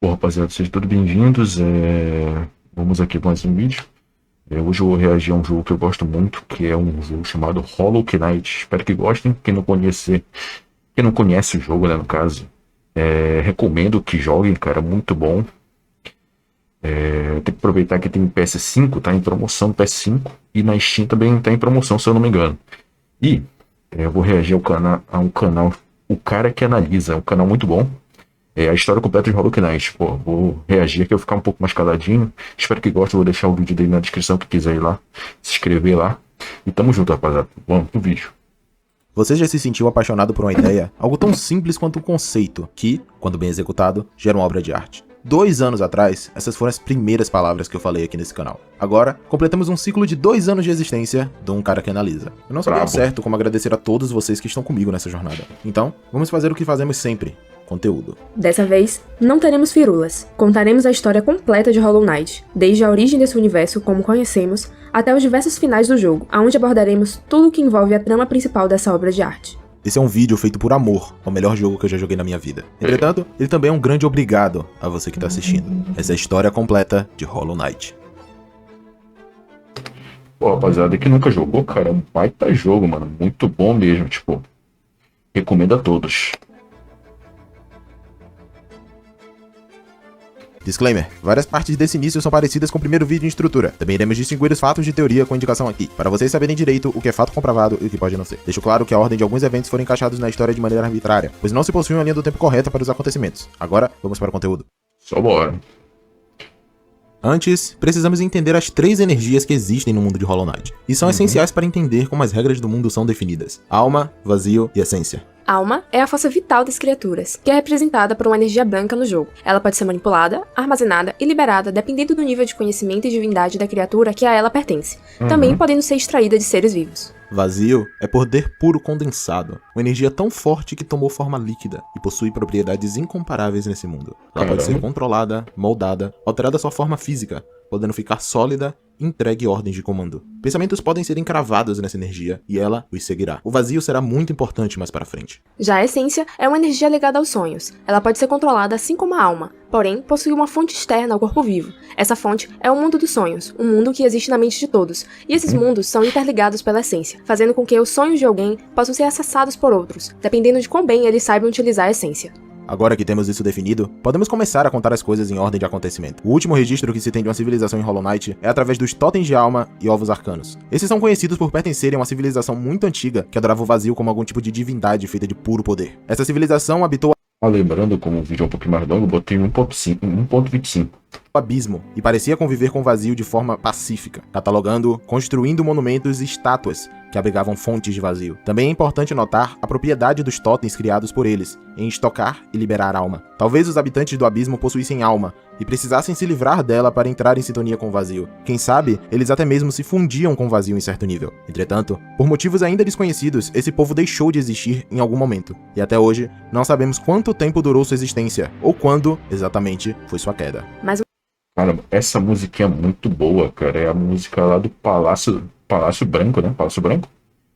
Bom, rapaziada, sejam todos bem-vindos. Vamos aqui com mais um vídeo. Hoje eu vou reagir a um jogo que eu gosto muito, que é um jogo chamado Hollow Knight. Espero que gostem. Quem não conhece o jogo, né, no caso, recomendo que joguem, cara, muito bom. Tem que aproveitar que tem PS5, tá em promoção no PS5, e na Steam também tá em promoção, se eu não me engano. E eu vou reagir a um canal, O Cara Que Analisa, é um canal muito bom. A história completa de Hollow Knight. Pô, vou reagir aqui, eu vou ficar um pouco mais caladinho. Espero que gostem, vou deixar o vídeo dele na descrição, que quiser ir lá, se inscrever lá. E tamo junto, rapaziada. Vamos pro vídeo. Você já se sentiu apaixonado por uma ideia? Algo tão simples quanto um conceito, que, quando bem executado, gera uma obra de arte. 2 anos atrás, essas foram as primeiras palavras que eu falei aqui nesse canal. Agora, completamos um ciclo de 2 anos de existência de Um Cara Que Analisa. Eu não sabia ao certo como agradecer a todos vocês que estão comigo nessa jornada. Então, vamos fazer o que fazemos sempre. Conteúdo. Dessa vez, não teremos firulas. Contaremos a história completa de Hollow Knight, desde a origem desse universo como conhecemos, até os diversos finais do jogo, onde abordaremos tudo o que envolve a trama principal dessa obra de arte. Esse é um vídeo feito por amor, ao melhor jogo que eu já joguei na minha vida. Entretanto, ele também é um grande obrigado a você que tá assistindo. Essa é a história completa de Hollow Knight. Pô, rapaziada, que nunca jogou, cara, é um baita jogo, mano. Muito bom mesmo, tipo, recomendo a todos. Disclaimer: várias partes desse início são parecidas com o primeiro vídeo em estrutura. Também iremos distinguir os fatos de teoria com indicação aqui, para vocês saberem direito o que é fato comprovado e o que pode não ser. Deixo claro que a ordem de alguns eventos foram encaixados na história de maneira arbitrária, pois não se possui uma linha do tempo correta para os acontecimentos. Agora, vamos para o conteúdo. Só bora. Antes, precisamos entender as 3 energias que existem no mundo de Hollow Knight, e são essenciais para entender como as regras do mundo são definidas: alma, vazio e essência. Alma é a força vital das criaturas, que é representada por uma energia branca no jogo. Ela pode ser manipulada, armazenada e liberada dependendo do nível de conhecimento e divindade da criatura que a ela pertence, também podendo ser extraída de seres vivos. Vazio é poder puro condensado, uma energia tão forte que tomou forma líquida e possui propriedades incomparáveis nesse mundo. Ela pode ser controlada, moldada, alterada sua forma física, podendo ficar sólida e entregue ordens de comando. Pensamentos podem ser encravados nessa energia e ela os seguirá. O vazio será muito importante mais para frente. Já a essência é uma energia ligada aos sonhos. Ela pode ser controlada assim como a alma, porém possui uma fonte externa ao corpo vivo. Essa fonte é o mundo dos sonhos, um mundo que existe na mente de todos, e esses mundos são interligados pela essência, fazendo com que os sonhos de alguém possam ser acessados por outros, dependendo de quão bem eles saibam utilizar a essência. Agora que temos isso definido, podemos começar a contar as coisas em ordem de acontecimento. O último registro que se tem de uma civilização em Hollow Knight é através dos totens de alma e ovos arcanos. Esses são conhecidos por pertencerem a uma civilização muito antiga que adorava o vazio como algum tipo de divindade feita de puro poder. Essa civilização habitou Lembrando, como o vídeo é um pouquinho mais longo, eu botei 1.25. o abismo e parecia conviver com o vazio de forma pacífica, catalogando, construindo monumentos e estátuas que abrigavam fontes de vazio. Também é importante notar a propriedade dos totens criados por eles, em estocar e liberar alma. Talvez os habitantes do abismo possuíssem alma e precisassem se livrar dela para entrar em sintonia com o vazio. Quem sabe, eles até mesmo se fundiam com o vazio em certo nível. Entretanto, por motivos ainda desconhecidos, esse povo deixou de existir em algum momento. E até hoje, não sabemos quanto tempo durou sua existência, ou quando, exatamente, foi sua queda. Cara, essa musiquinha é muito boa, cara. É a música lá do Palácio Branco, né? Palácio Branco?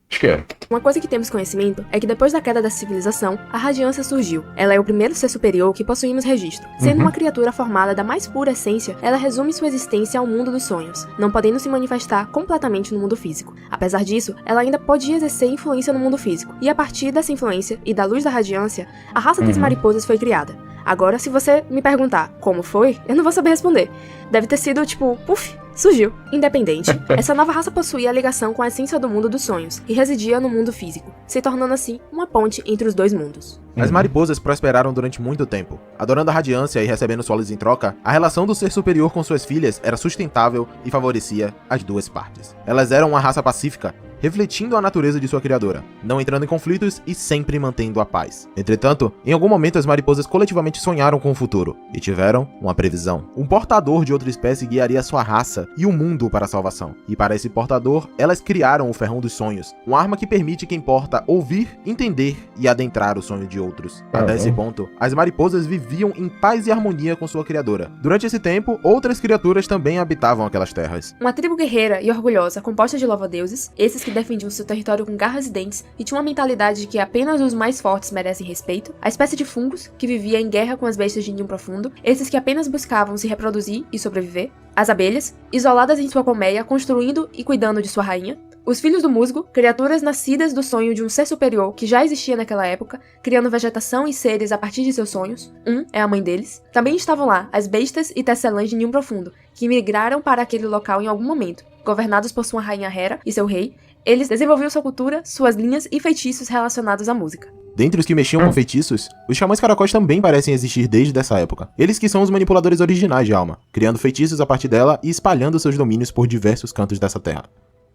Acho que é. Uma coisa que temos conhecimento é que depois da queda da civilização, a Radiância surgiu. Ela é o primeiro ser superior que possuímos registro. Sendo uma criatura formada da mais pura essência, ela resume sua existência ao mundo dos sonhos, não podendo se manifestar completamente no mundo físico. Apesar disso, ela ainda podia exercer influência no mundo físico, e a partir dessa influência e da luz da radiância, a raça das mariposas foi criada. Agora, se você me perguntar como foi, eu não vou saber responder. Deve ter sido tipo, puf, surgiu. Independente, essa nova raça possuía a ligação com a essência do mundo dos sonhos e residia no mundo físico, se tornando assim uma ponte entre os dois mundos. As mariposas prosperaram durante muito tempo. Adorando a radiância e recebendo sua luz em troca, a relação do ser superior com suas filhas era sustentável e favorecia as duas partes. Elas eram uma raça pacífica, refletindo a natureza de sua criadora, não entrando em conflitos e sempre mantendo a paz. Entretanto, em algum momento as mariposas coletivamente sonharam com o futuro e tiveram uma previsão. Um portador de outra espécie guiaria sua raça vida e o mundo para a salvação. E para esse portador, elas criaram o Ferrão dos Sonhos, uma arma que permite quem porta ouvir, entender e adentrar o sonho de outros. Até esse ponto, as mariposas viviam em paz e harmonia com sua criadora. Durante esse tempo, outras criaturas também habitavam aquelas terras. Uma tribo guerreira e orgulhosa, composta de louva-deuses, esses que defendiam seu território com garras e dentes e tinham uma mentalidade de que apenas os mais fortes merecem respeito, a espécie de fungos, que vivia em guerra com as bestas de ninho profundo, esses que apenas buscavam se reproduzir e sobreviver, as abelhas, isoladas em sua colmeia, construindo e cuidando de sua rainha, os filhos do musgo, criaturas nascidas do sonho de um ser superior que já existia naquela época, criando vegetação e seres a partir de seus sonhos, é a mãe deles. Também estavam lá as bestas e tecelãs de ninho profundo, que migraram para aquele local em algum momento, governados por sua rainha Hera e seu rei. Eles desenvolviam sua cultura, suas linhas e feitiços relacionados à música. Dentre os que mexiam com feitiços, os xamãs caracóis também parecem existir desde essa época. Eles que são os manipuladores originais de alma, criando feitiços a partir dela e espalhando seus domínios por diversos cantos dessa terra.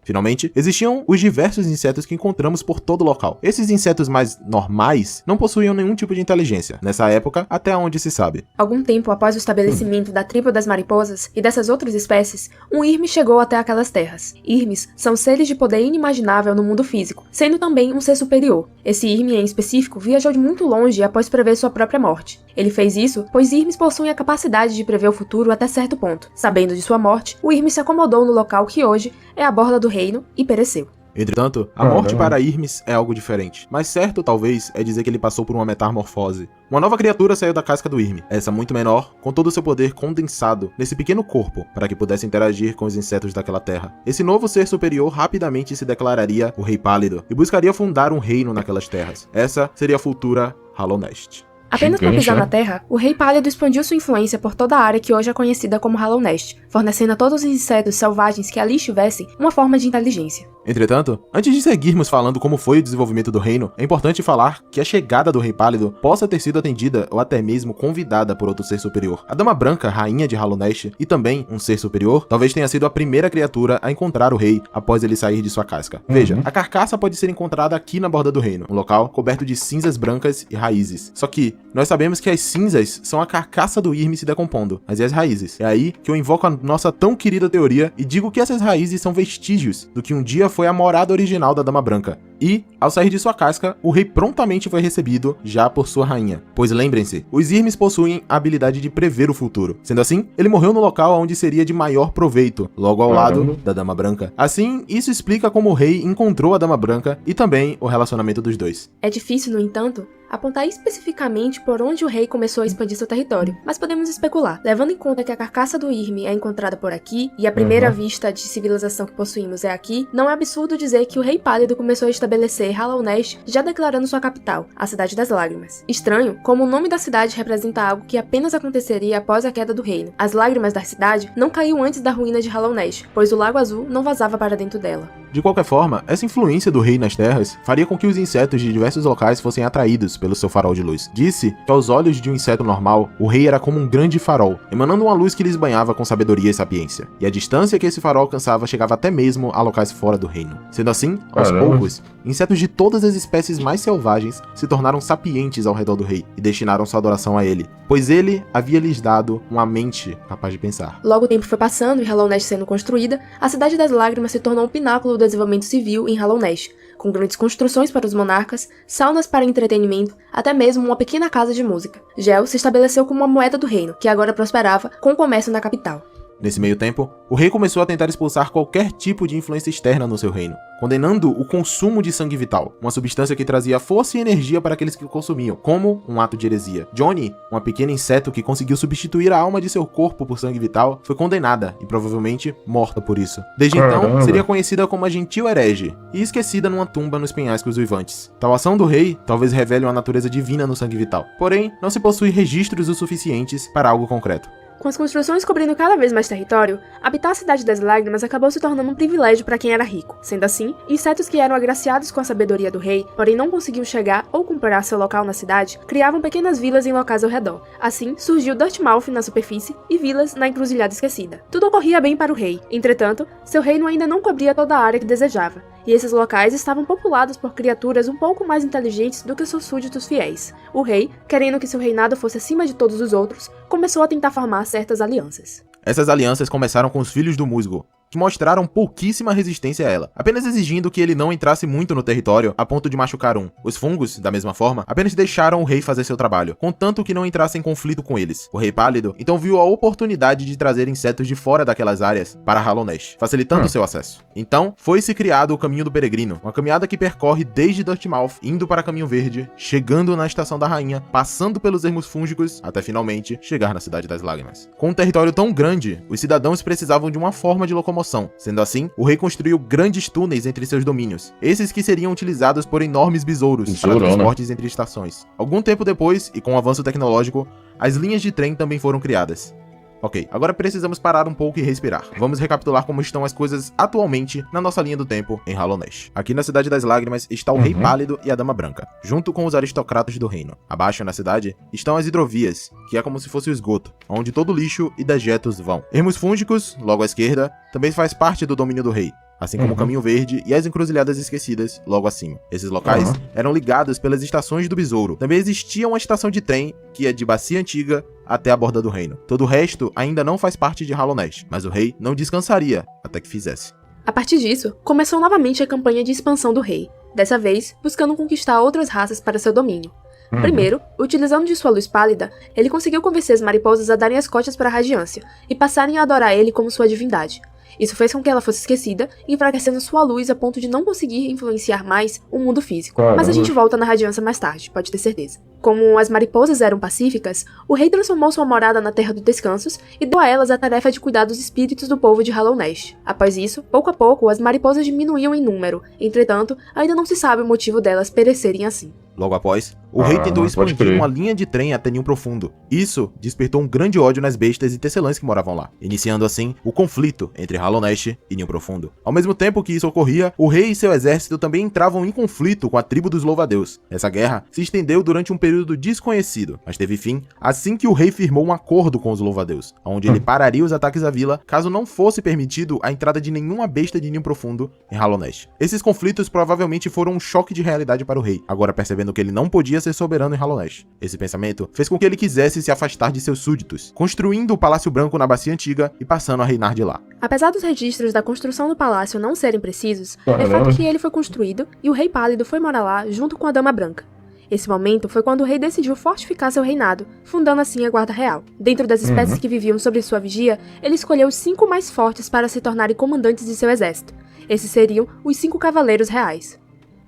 Finalmente, existiam os diversos insetos que encontramos por todo o local. Esses insetos mais normais não possuíam nenhum tipo de inteligência, nessa época, até onde se sabe. Algum tempo após o estabelecimento da tribo das mariposas e dessas outras espécies, um Irme chegou até aquelas terras. Irmes são seres de poder inimaginável no mundo físico, sendo também um ser superior. Esse Irme, em específico, viajou de muito longe após prever sua própria morte. Ele fez isso pois Irmes possuem a capacidade de prever o futuro até certo ponto. Sabendo de sua morte, o Irme se acomodou no local que hoje é a borda do reino e pereceu. Entretanto, a morte para Irmes é algo diferente. Mais certo, talvez, é dizer que ele passou por uma metamorfose. Uma nova criatura saiu da casca do Irme, essa muito menor, com todo o seu poder condensado nesse pequeno corpo, para que pudesse interagir com os insetos daquela terra. Esse novo ser superior rapidamente se declararia o Rei Pálido, e buscaria fundar um reino naquelas terras. Essa seria a futura Hallownest. Apenas por pisar na Terra, o Rei Pálido expandiu sua influência por toda a área que hoje é conhecida como Hallownest, fornecendo a todos os insetos selvagens que ali estivessem uma forma de inteligência. Entretanto, antes de seguirmos falando como foi o desenvolvimento do reino, é importante falar que a chegada do Rei Pálido possa ter sido atendida ou até mesmo convidada por outro ser superior. A Dama Branca, rainha de Hallownest, e também um ser superior, talvez tenha sido a primeira criatura a encontrar o rei após ele sair de sua casca. Veja, a carcaça pode ser encontrada aqui na borda do reino, um local coberto de cinzas brancas e raízes. Só que nós sabemos que as cinzas são a carcaça do Irme se decompondo, mas e as raízes? É aí que eu invoco a nossa tão querida teoria e digo que essas raízes são vestígios do que um dia foi a morada original da Dama Branca. E, ao sair de sua casca, o rei prontamente foi recebido já por sua rainha. Pois lembrem-se, os Irmes possuem a habilidade de prever o futuro. Sendo assim, ele morreu no local onde seria de maior proveito, logo ao lado da Dama Branca. Assim, isso explica como o rei encontrou a Dama Branca e também o relacionamento dos dois. É difícil, no entanto, apontar especificamente por onde o rei começou a expandir seu território, mas podemos especular. Levando em conta que a carcaça do Irme é encontrada por aqui, e a primeira vista de civilização que possuímos é aqui, não é absurdo dizer que o Rei Pálido começou a estabelecer Hallownest já declarando sua capital, a Cidade das Lágrimas. Estranho, como o nome da cidade representa algo que apenas aconteceria após a queda do reino. As lágrimas da cidade não caíam antes da ruína de Hallownest, pois o Lago Azul não vazava para dentro dela. De qualquer forma, essa influência do rei nas terras faria com que os insetos de diversos locais fossem atraídos pelo seu farol de luz. Disse que aos olhos de um inseto normal, o rei era como um grande farol, emanando uma luz que lhes banhava com sabedoria e sapiência. E a distância que esse farol alcançava chegava até mesmo a locais fora do reino. Sendo assim, aos poucos, insetos de todas as espécies mais selvagens se tornaram sapientes ao redor do rei e destinaram sua adoração a ele, pois ele havia lhes dado uma mente capaz de pensar. Logo o tempo foi passando e Hallownest sendo construída, a Cidade das Lágrimas se tornou um pináculo do desenvolvimento civil em Hallownest, com grandes construções para os monarcas, saunas para entretenimento, até mesmo uma pequena casa de música. Gel se estabeleceu como uma moeda do reino, que agora prosperava com o comércio na capital. Nesse meio tempo, o rei começou a tentar expulsar qualquer tipo de influência externa no seu reino, condenando o consumo de sangue vital, uma substância que trazia força e energia para aqueles que o consumiam, como um ato de heresia. Johnny, uma pequena inseto que conseguiu substituir a alma de seu corpo por sangue vital, foi condenada e provavelmente morta por isso. Desde então, seria conhecida como a gentil herege e esquecida numa tumba nos penhascos uivantes. Tal ação do rei talvez revele uma natureza divina no sangue vital, porém, não se possui registros o suficientes para algo concreto. Com as construções cobrindo cada vez mais território, habitar a Cidade das Lágrimas acabou se tornando um privilégio para quem era rico. Sendo assim, insetos que eram agraciados com a sabedoria do rei, porém não conseguiam chegar ou comprar seu local na cidade, criavam pequenas vilas em locais ao redor. Assim, surgiu Dirtmouth na superfície e vilas na Encruzilhada Esquecida. Tudo ocorria bem para o rei. Entretanto, seu reino ainda não cobria toda a área que desejava, e esses locais estavam populados por criaturas um pouco mais inteligentes do que seus súditos fiéis. O rei, querendo que seu reinado fosse acima de todos os outros, começou a tentar formar certas alianças. Essas alianças começaram com os filhos do Musgo, que mostraram pouquíssima resistência a ela, apenas exigindo que ele não entrasse muito no território a ponto de machucar um. Os fungos, da mesma forma, apenas deixaram o rei fazer seu trabalho, contanto que não entrasse em conflito com eles. O rei pálido então viu a oportunidade de trazer insetos de fora daquelas áreas para Hallownest, facilitando seu acesso. Então, foi-se criado o Caminho do Peregrino, uma caminhada que percorre desde Dirtmouth, indo para Caminho Verde, chegando na Estação da Rainha, passando pelos ermos fúngicos, até finalmente chegar na Cidade das Lágrimas. Com um território tão grande, os cidadãos precisavam de uma forma de locomoção. Sendo assim, o rei construiu grandes túneis entre seus domínios, esses que seriam utilizados por enormes besouros para transportes entre estações. Algum tempo depois, e com o avanço tecnológico, as linhas de trem também foram criadas. Ok, agora precisamos parar um pouco e respirar. Vamos recapitular como estão as coisas atualmente na nossa linha do tempo em Hallownest. Aqui na Cidade das Lágrimas está o Rei Pálido e a Dama Branca, junto com os aristocratas do reino. Abaixo na cidade estão as hidrovias, que é como se fosse o esgoto, onde todo lixo e dejetos vão. Ermos fúngicos, logo à esquerda, também faz parte do domínio do rei, assim como o Caminho Verde e as Encruzilhadas Esquecidas, logo acima. Esses locais eram ligados pelas estações do Besouro. Também existia uma estação de trem, que é de Bacia Antiga até a borda do reino. Todo o resto ainda não faz parte de Hallownest, mas o rei não descansaria até que fizesse. A partir disso, começou novamente a campanha de expansão do rei, dessa vez buscando conquistar outras raças para seu domínio. Primeiro, utilizando de sua luz pálida, ele conseguiu convencer as mariposas a darem as costas para a Radiância e passarem a adorar ele como sua divindade. Isso fez com que ela fosse esquecida, enfraquecendo sua luz a ponto de não conseguir influenciar mais o mundo físico. Mas a gente volta na Radiância mais tarde, pode ter certeza. Como as mariposas eram pacíficas, o rei transformou sua morada na Terra dos Descansos e deu a elas a tarefa de cuidar dos espíritos do povo de Hallownest. Após isso, pouco a pouco, as mariposas diminuíam em número, entretanto, ainda não se sabe o motivo delas perecerem assim. Logo após, o rei tentou expandir uma linha de trem até Ninho Profundo. Isso despertou um grande ódio nas bestas e tecelãs que moravam lá, iniciando assim o conflito entre Hallownest e Ninho Profundo. Ao mesmo tempo que isso ocorria, o rei e seu exército também entravam em conflito com a tribo dos Louva-a-Deus. Essa guerra se estendeu durante um período desconhecido, mas teve fim assim que o rei firmou um acordo com os Louva-a-Deus, onde ele pararia os ataques à vila caso não fosse permitido a entrada de nenhuma besta de Ninho Profundo em Hallownest. Esses conflitos provavelmente foram um choque de realidade para o rei, agora percebendo que ele não podia ser soberano em Hallownest. Esse pensamento fez com que ele quisesse se afastar de seus súditos, construindo o Palácio Branco na Bacia Antiga e passando a reinar de lá. Apesar dos registros da construção do palácio não serem precisos, é fato que ele foi construído e o Rei Pálido foi morar lá junto com a Dama Branca. Esse momento foi quando o rei decidiu fortificar seu reinado, fundando assim a Guarda Real. Dentro das espécies que viviam sob sua vigia, ele escolheu os 5 mais fortes para se tornarem comandantes de seu exército. Esses seriam os 5 Cavaleiros Reais.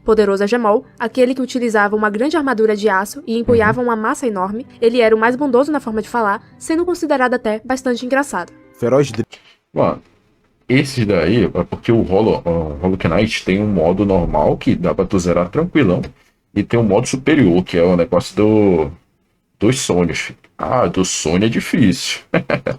Poderoso Agemol, aquele que utilizava uma grande armadura de aço e empunhava uma massa enorme, ele era o mais bondoso na forma de falar, sendo considerado até bastante engraçado. Feroz Mano, esses daí, é porque o Hollow Knight tem um modo normal que dá pra tu zerar tranquilão, e tem um modo superior, que é o negócio dos sonhos. Ah, do sonho é difícil.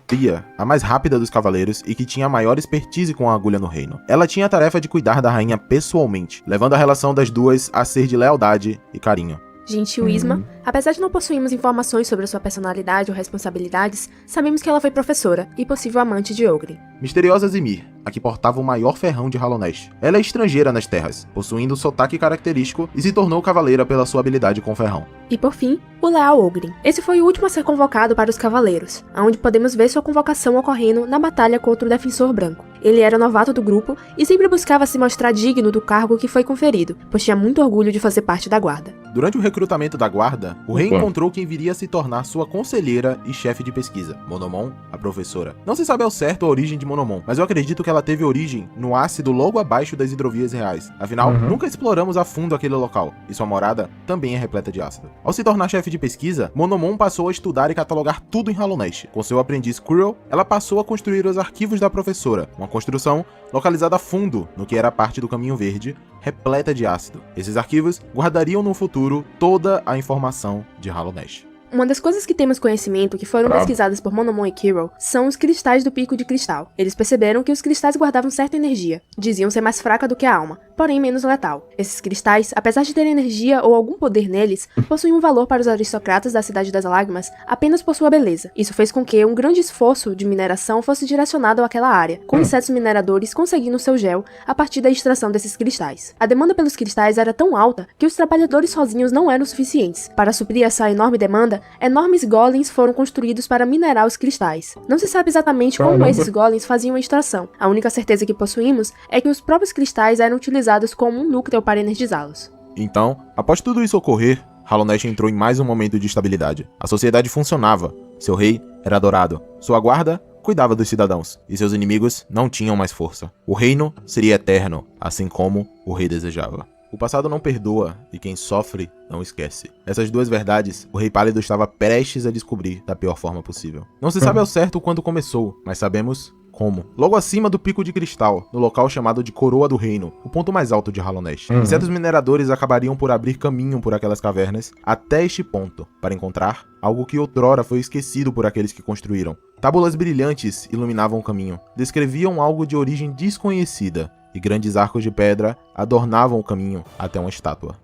Tia, a mais rápida dos cavaleiros e que tinha a maior expertise com a agulha no reino. Ela tinha a tarefa de cuidar da rainha pessoalmente, levando a relação das duas a ser de lealdade e carinho. Gentil Isma, apesar de não possuirmos informações sobre sua personalidade ou responsabilidades, sabemos que ela foi professora e possível amante de Ogre. Misteriosa Zimir, a que portava o maior ferrão de Hallownest. Ela é estrangeira nas terras, possuindo um sotaque característico e se tornou cavaleira pela sua habilidade com ferrão. E por fim, o Leal Ogre. Esse foi o último a ser convocado para os Cavaleiros, onde podemos ver sua convocação ocorrendo na batalha contra o Defensor Branco. Ele era novato do grupo e sempre buscava se mostrar digno do cargo que foi conferido, pois tinha muito orgulho de fazer parte da guarda. Durante o recrutamento da guarda, o rei encontrou quem viria a se tornar sua conselheira e chefe de pesquisa, Monomon, a professora. Não se sabe ao certo a origem de Monomon, mas eu acredito que ela teve origem no ácido logo abaixo das hidrovias reais. Afinal, nunca exploramos a fundo aquele local, e sua morada também é repleta de ácido. Ao se tornar chefe de pesquisa, Monomon passou a estudar e catalogar tudo em Hallownest. Com seu aprendiz Quirrell, ela passou a construir os arquivos da professora, uma construção localizada a fundo no que era parte do Caminho Verde, repleta de ácido. Esses arquivos guardariam no futuro toda a informação de Hallownest. Uma das coisas que temos conhecimento que foram pesquisadas por Monomon e Quirrell são os cristais do Pico de Cristal. Eles perceberam que os cristais guardavam certa energia, diziam ser mais fraca do que a alma, porém menos letal. Esses cristais, apesar de terem energia ou algum poder neles, possuíam um valor para os aristocratas da Cidade das Lágrimas apenas por sua beleza. Isso fez com que um grande esforço de mineração fosse direcionado àquela área, com insetos mineradores conseguindo seu gel a partir da extração desses cristais. A demanda pelos cristais era tão alta que os trabalhadores sozinhos não eram suficientes. Para suprir essa enorme demanda, enormes golems foram construídos para minerar os cristais. Não se sabe exatamente como esses golems faziam a extração. A única certeza que possuímos é que os próprios cristais eram utilizados como um núcleo para energizá-los. Então, após tudo isso ocorrer, Hallownest entrou em mais um momento de estabilidade. A sociedade funcionava, seu rei era adorado, sua guarda cuidava dos cidadãos, e seus inimigos não tinham mais força. O reino seria eterno, assim como o rei desejava. O passado não perdoa, e quem sofre não esquece. Essas duas verdades, o Rei Pálido estava prestes a descobrir da pior forma possível. Não se sabe ao certo quando começou, mas sabemos como. Logo acima do Pico de Cristal, no local chamado de Coroa do Reino, o ponto mais alto de Hallownest. Insetos mineradores acabariam por abrir caminho por aquelas cavernas até este ponto, para encontrar algo que outrora foi esquecido por aqueles que construíram. Tábulas brilhantes iluminavam o caminho, descreviam algo de origem desconhecida, e grandes arcos de pedra adornavam o caminho até uma estátua.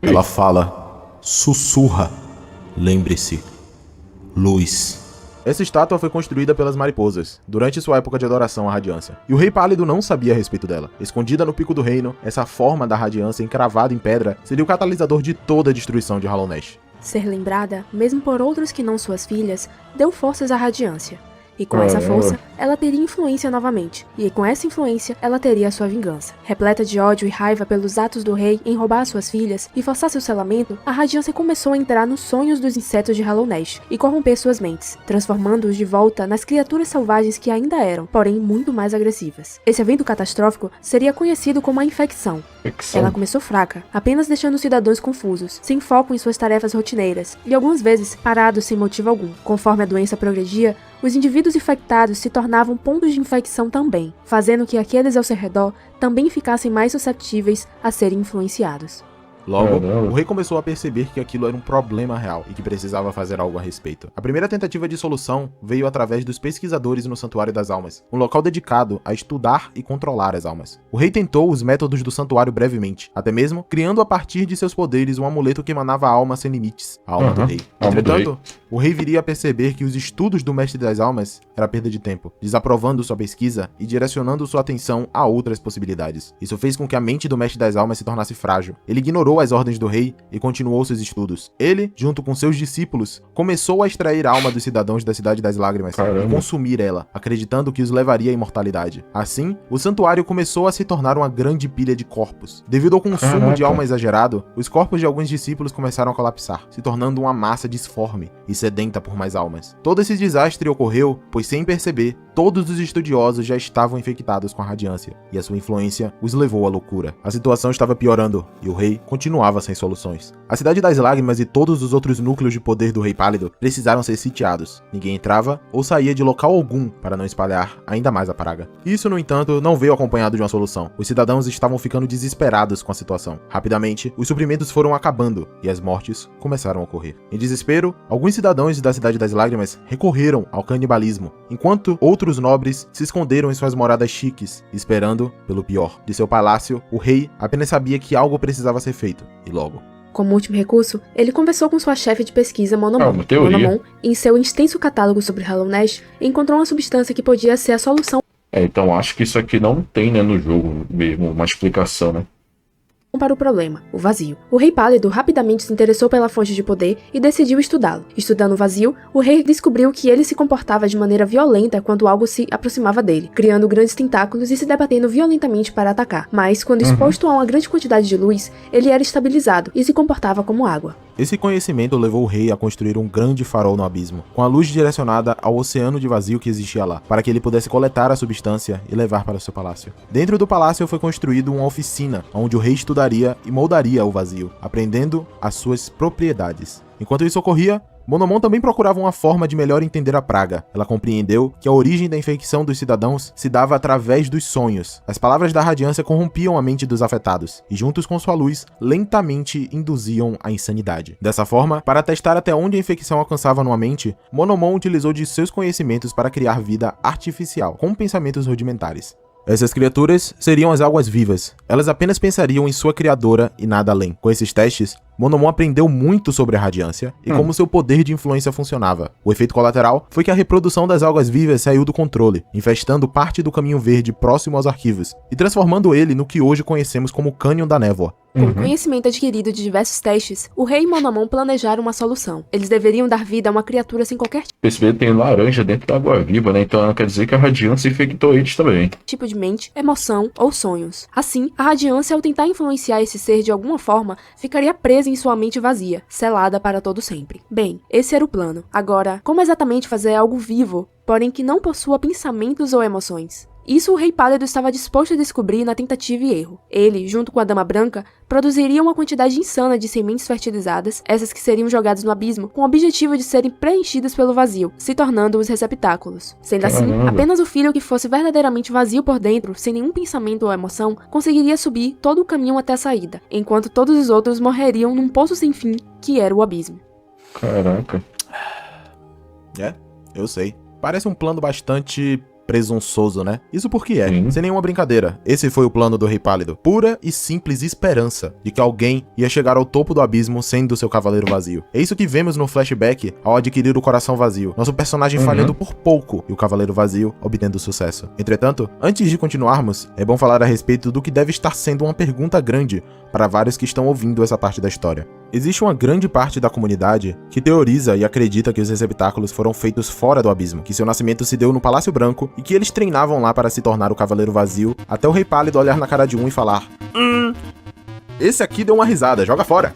Ela fala, sussurra, lembre-se, luz. Essa estátua foi construída pelas mariposas, durante sua época de adoração à radiância, e o Rei Pálido não sabia a respeito dela. Escondida no pico do reino, essa forma da radiância encravada em pedra seria o catalisador de toda a destruição de Hallownest. Ser lembrada, mesmo por outros que não suas filhas, deu forças à radiância. E com essa força, ela teria influência novamente, e com essa influência, ela teria a sua vingança. Repleta de ódio e raiva pelos atos do rei em roubar suas filhas e forçar seu selamento, a radiância começou a entrar nos sonhos dos insetos de Hallownest e corromper suas mentes, transformando-os de volta nas criaturas selvagens que ainda eram, porém muito mais agressivas. Esse evento catastrófico seria conhecido como a infecção. Ela começou fraca, apenas deixando os cidadãos confusos, sem foco em suas tarefas rotineiras, e algumas vezes parados sem motivo algum. Conforme a doença progredia, os indivíduos infectados se tornavam pontos de infecção também, fazendo que aqueles ao seu redor também ficassem mais susceptíveis a serem influenciados. Logo, o rei começou a perceber que aquilo era um problema real e que precisava fazer algo a respeito. A primeira tentativa de solução veio através dos pesquisadores no Santuário das Almas, um local dedicado a estudar e controlar as almas. O rei tentou os métodos do santuário brevemente, até mesmo criando a partir de seus poderes um amuleto que emanava a alma sem limites, a alma do rei. Entretanto, o rei viria a perceber que os estudos do Mestre das Almas era perda de tempo, desaprovando sua pesquisa e direcionando sua atenção a outras possibilidades. Isso fez com que a mente do Mestre das Almas se tornasse frágil. Ele ignorou as ordens do rei e continuou seus estudos. Ele, junto com seus discípulos, começou a extrair a alma dos cidadãos da Cidade das Lágrimas e consumir ela, acreditando que os levaria à imortalidade. Assim, o santuário começou a se tornar uma grande pilha de corpos. Devido ao consumo de alma exagerado, os corpos de alguns discípulos começaram a colapsar, se tornando uma massa disforme e sedenta por mais almas. Todo esse desastre ocorreu, pois sem perceber, todos os estudiosos já estavam infectados com a radiância, e a sua influência os levou à loucura. A situação estava piorando, e o rei continuava sem soluções. A Cidade das Lágrimas e todos os outros núcleos de poder do Rei Pálido precisaram ser sitiados. Ninguém entrava ou saía de local algum para não espalhar ainda mais a praga. Isso, no entanto, não veio acompanhado de uma solução. Os cidadãos estavam ficando desesperados com a situação. Rapidamente, os suprimentos foram acabando e as mortes começaram a ocorrer. Em desespero, alguns cidadãos da Cidade das Lágrimas recorreram ao canibalismo, enquanto outros nobres se esconderam em suas moradas chiques, esperando pelo pior. De seu palácio, o rei apenas sabia que algo precisava ser feito, e logo. Como último recurso, ele conversou com sua chefe de pesquisa, Monomon. Monomon, em seu extenso catálogo sobre Hallownest, encontrou uma substância que podia ser a solução então acho que isso aqui não tem, né, no jogo mesmo, uma explicação, né? para o problema, o vazio. O Rei Pálido rapidamente se interessou pela fonte de poder e decidiu estudá-lo. Estudando o vazio, o rei descobriu que ele se comportava de maneira violenta quando algo se aproximava dele, criando grandes tentáculos e se debatendo violentamente para atacar. Mas, quando exposto a uma grande quantidade de luz, ele era estabilizado e se comportava como água. Esse conhecimento levou o rei a construir um grande farol no abismo, com a luz direcionada ao oceano de vazio que existia lá, para que ele pudesse coletar a substância e levar para seu palácio. Dentro do palácio foi construído uma oficina, onde o rei estudaria e moldaria o vazio, aprendendo as suas propriedades. Enquanto isso ocorria, Monomon também procurava uma forma de melhor entender a praga. Ela compreendeu que a origem da infecção dos cidadãos se dava através dos sonhos. As palavras da radiância corrompiam a mente dos afetados, e juntos com sua luz, lentamente induziam a insanidade. Dessa forma, para testar até onde a infecção alcançava numa mente, Monomon utilizou de seus conhecimentos para criar vida artificial, com pensamentos rudimentares. Essas criaturas seriam as Águas Vivas. Elas apenas pensariam em sua criadora e nada além. Com esses testes, Monomon aprendeu muito sobre a radiância e como seu poder de influência funcionava. O efeito colateral foi que a reprodução das Águas Vivas saiu do controle, infestando parte do Caminho Verde próximo aos arquivos e transformando ele no que hoje conhecemos como Cânion da Névoa. Com o conhecimento adquirido de diversos testes, o rei e Monomon planejaram uma solução. Eles deveriam dar vida a uma criatura sem qualquer Perceber tem laranja dentro da água viva, né? Então quer dizer que a radiância infectou eles também. tipo de mente, emoção ou sonhos. Assim, a radiância, ao tentar influenciar esse ser de alguma forma, ficaria presa em sua mente vazia, selada para todo sempre. Bem, esse era o plano. Agora, como exatamente fazer algo vivo, porém que não possua pensamentos ou emoções? Isso o Rei Pálido estava disposto a descobrir na tentativa e erro. Ele, junto com a Dama Branca, produziria uma quantidade insana de sementes fertilizadas, essas que seriam jogadas no abismo, com o objetivo de serem preenchidas pelo vazio, se tornando os receptáculos. Sendo assim, apenas o filho que fosse verdadeiramente vazio por dentro, sem nenhum pensamento ou emoção, conseguiria subir todo o caminho até a saída, enquanto todos os outros morreriam num poço sem fim, que era o abismo. Caraca. Eu sei. Parece um plano bastante presunçoso, né? Isso porque Sim. sem nenhuma brincadeira, esse foi o plano do Rei Pálido. Pura e simples esperança de que alguém ia chegar ao topo do abismo sendo seu cavaleiro vazio. É isso que vemos no flashback ao adquirir o coração vazio. Nosso personagem falhando por pouco e o cavaleiro vazio obtendo sucesso. Entretanto, antes de continuarmos, é bom falar a respeito do que deve estar sendo uma pergunta grande para vários que estão ouvindo essa parte da história. Existe uma grande parte da comunidade que teoriza e acredita que os receptáculos foram feitos fora do abismo, que seu nascimento se deu no Palácio Branco e que eles treinavam lá para se tornar o Cavaleiro Vazio, até o Rei Pálido olhar na cara de um e falar: esse aqui deu uma risada, joga fora!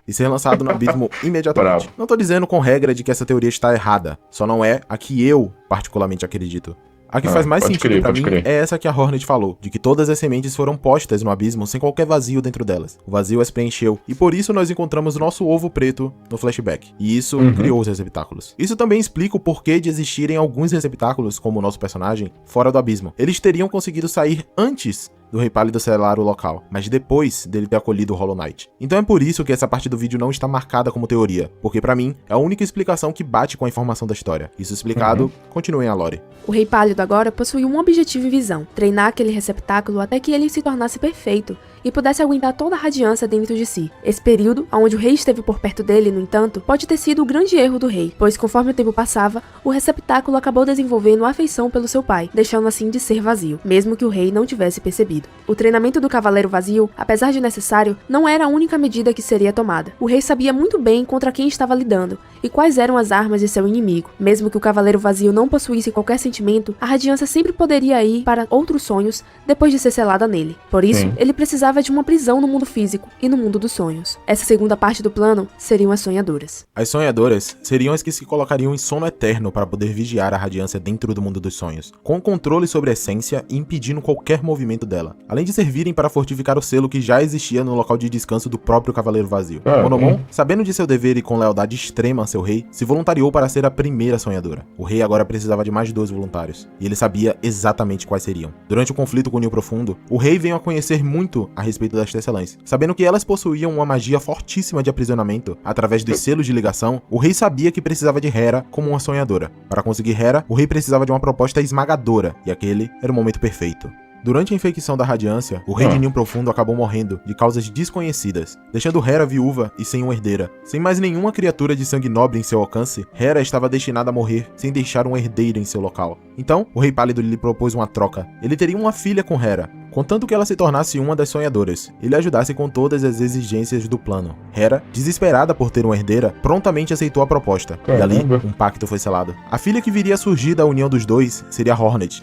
E ser lançado no abismo imediatamente. Não tô dizendo com regra de que essa teoria está errada, só não é a que eu particularmente acredito. A que faz mais sentido pra mim é essa que a Hornet falou, de que todas as sementes foram postas no abismo sem qualquer vazio dentro delas. O vazio as preencheu, e por isso nós encontramos nosso ovo preto no flashback. E isso criou os receptáculos. Isso também explica o porquê de existirem alguns receptáculos, como o nosso personagem, fora do abismo. Eles teriam conseguido sair antes do Rei Pálido selar o local, mas depois dele ter acolhido o Hollow Knight. Então é por isso que essa parte do vídeo não está marcada como teoria, porque pra mim é a única explicação que bate com a informação da história. Isso explicado, continuem a lore. O Rei Pálido agora possuía um objetivo e visão: treinar aquele receptáculo até que ele se tornasse perfeito e pudesse aguentar toda a radiância dentro de si. Esse período, onde o rei esteve por perto dele, no entanto, pode ter sido o grande erro do rei, pois conforme o tempo passava, o receptáculo acabou desenvolvendo afeição pelo seu pai, deixando assim de ser vazio, mesmo que o rei não tivesse percebido. O treinamento do Cavaleiro Vazio, apesar de necessário, não era a única medida que seria tomada. O rei sabia muito bem contra quem estava lidando e quais eram as armas de seu inimigo. Mesmo que o Cavaleiro Vazio não possuísse qualquer sentimento, a radiância sempre poderia ir para outros sonhos depois de ser selada nele. Por isso, ele precisava de uma prisão no mundo físico e no mundo dos sonhos. Essa segunda parte do plano seriam as sonhadoras. As sonhadoras seriam as que se colocariam em sono eterno para poder vigiar a radiância dentro do mundo dos sonhos, com controle sobre a essência e impedindo qualquer movimento dela, além de servirem para fortificar o selo que já existia no local de descanso do próprio Cavaleiro Vazio. Monomon, sabendo de seu dever e com lealdade extrema a seu rei, se voluntariou para ser a primeira sonhadora. O rei agora precisava de mais 2 voluntários, e ele sabia exatamente quais seriam. Durante o conflito com o Nil Profundo, o rei veio a conhecer muito a respeito das tecelãs. Sabendo que elas possuíam uma magia fortíssima de aprisionamento através dos selos de ligação, o rei sabia que precisava de Hera como uma sonhadora. Para conseguir Hera, o rei precisava de uma proposta esmagadora, e aquele era o momento perfeito. Durante a infecção da radiância, o rei de Nil Profundo acabou morrendo de causas desconhecidas, deixando Hera viúva e sem uma herdeira. Sem mais nenhuma criatura de sangue nobre em seu alcance, Hera estava destinada a morrer sem deixar um herdeiro em seu local. Então, o Rei Pálido lhe propôs uma troca. Ele teria uma filha com Hera, contanto que ela se tornasse uma das sonhadoras e lhe ajudasse com todas as exigências do plano. Hera, desesperada por ter uma herdeira, prontamente aceitou a proposta. E ali, um pacto foi selado. A filha que viria a surgir da união dos dois seria Hornet.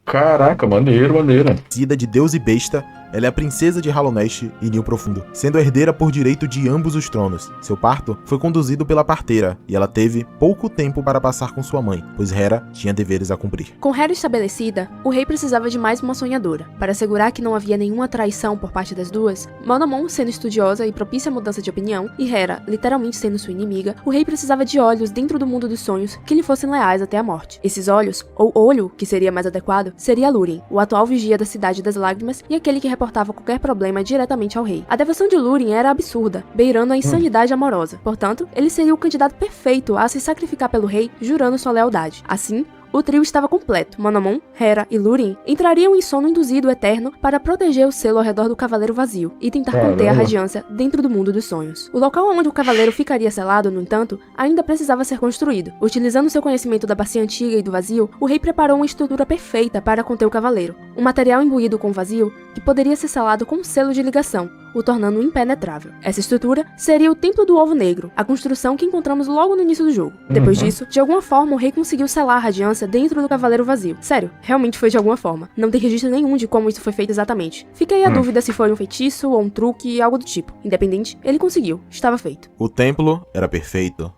Caraca, maneiro. Nascida de Deus e Besta, ela é a princesa de Hollow Knight e Nil Profundo, sendo herdeira por direito de ambos os tronos. Seu parto foi conduzido pela parteira, e ela teve pouco tempo para passar com sua mãe, pois Hera tinha deveres a cumprir. Com Hera estabelecida, o rei precisava de mais uma sonhadora. Para assegurar que não havia nenhuma traição por parte das duas, Monomon sendo estudiosa e propícia à mudança de opinião, e Hera literalmente sendo sua inimiga, o rei precisava de olhos dentro do mundo dos sonhos que lhe fossem leais até a morte. Esses olhos, ou olho, que seria mais adequado, seria Lúrien, o atual vigia da Cidade das Lágrimas e aquele que reportava qualquer problema diretamente ao rei. A devoção de Lúrien era absurda, beirando a insanidade amorosa. Portanto, ele seria o candidato perfeito a se sacrificar pelo rei, jurando sua lealdade. Assim, o trio estava completo. Monomon, Hera e Lúthien entrariam em sono induzido eterno para proteger o selo ao redor do Cavaleiro Vazio e tentar conter a radiância dentro do mundo dos sonhos. O local onde o Cavaleiro ficaria selado, no entanto, ainda precisava ser construído. Utilizando seu conhecimento da bacia antiga e do vazio, o rei preparou uma estrutura perfeita para conter o Cavaleiro. Um material imbuído com o vazio que poderia ser selado com um selo de ligação, o tornando impenetrável. Essa estrutura seria o Templo do Ovo Negro, a construção que encontramos logo no início do jogo. Depois disso, de alguma forma o rei conseguiu selar a radiância dentro do Cavaleiro Vazio. Sério, realmente foi de alguma forma. Não tem registro nenhum de como isso foi feito exatamente. Fica aí a dúvida se foi um feitiço ou um truque, algo do tipo. Independente, ele conseguiu. Estava feito. O templo era perfeito.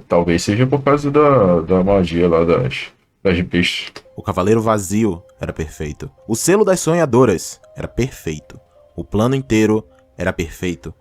Talvez seja por causa da magia lá das bestas. O Cavaleiro Vazio era perfeito. O selo das sonhadoras era perfeito. O plano inteiro era perfeito.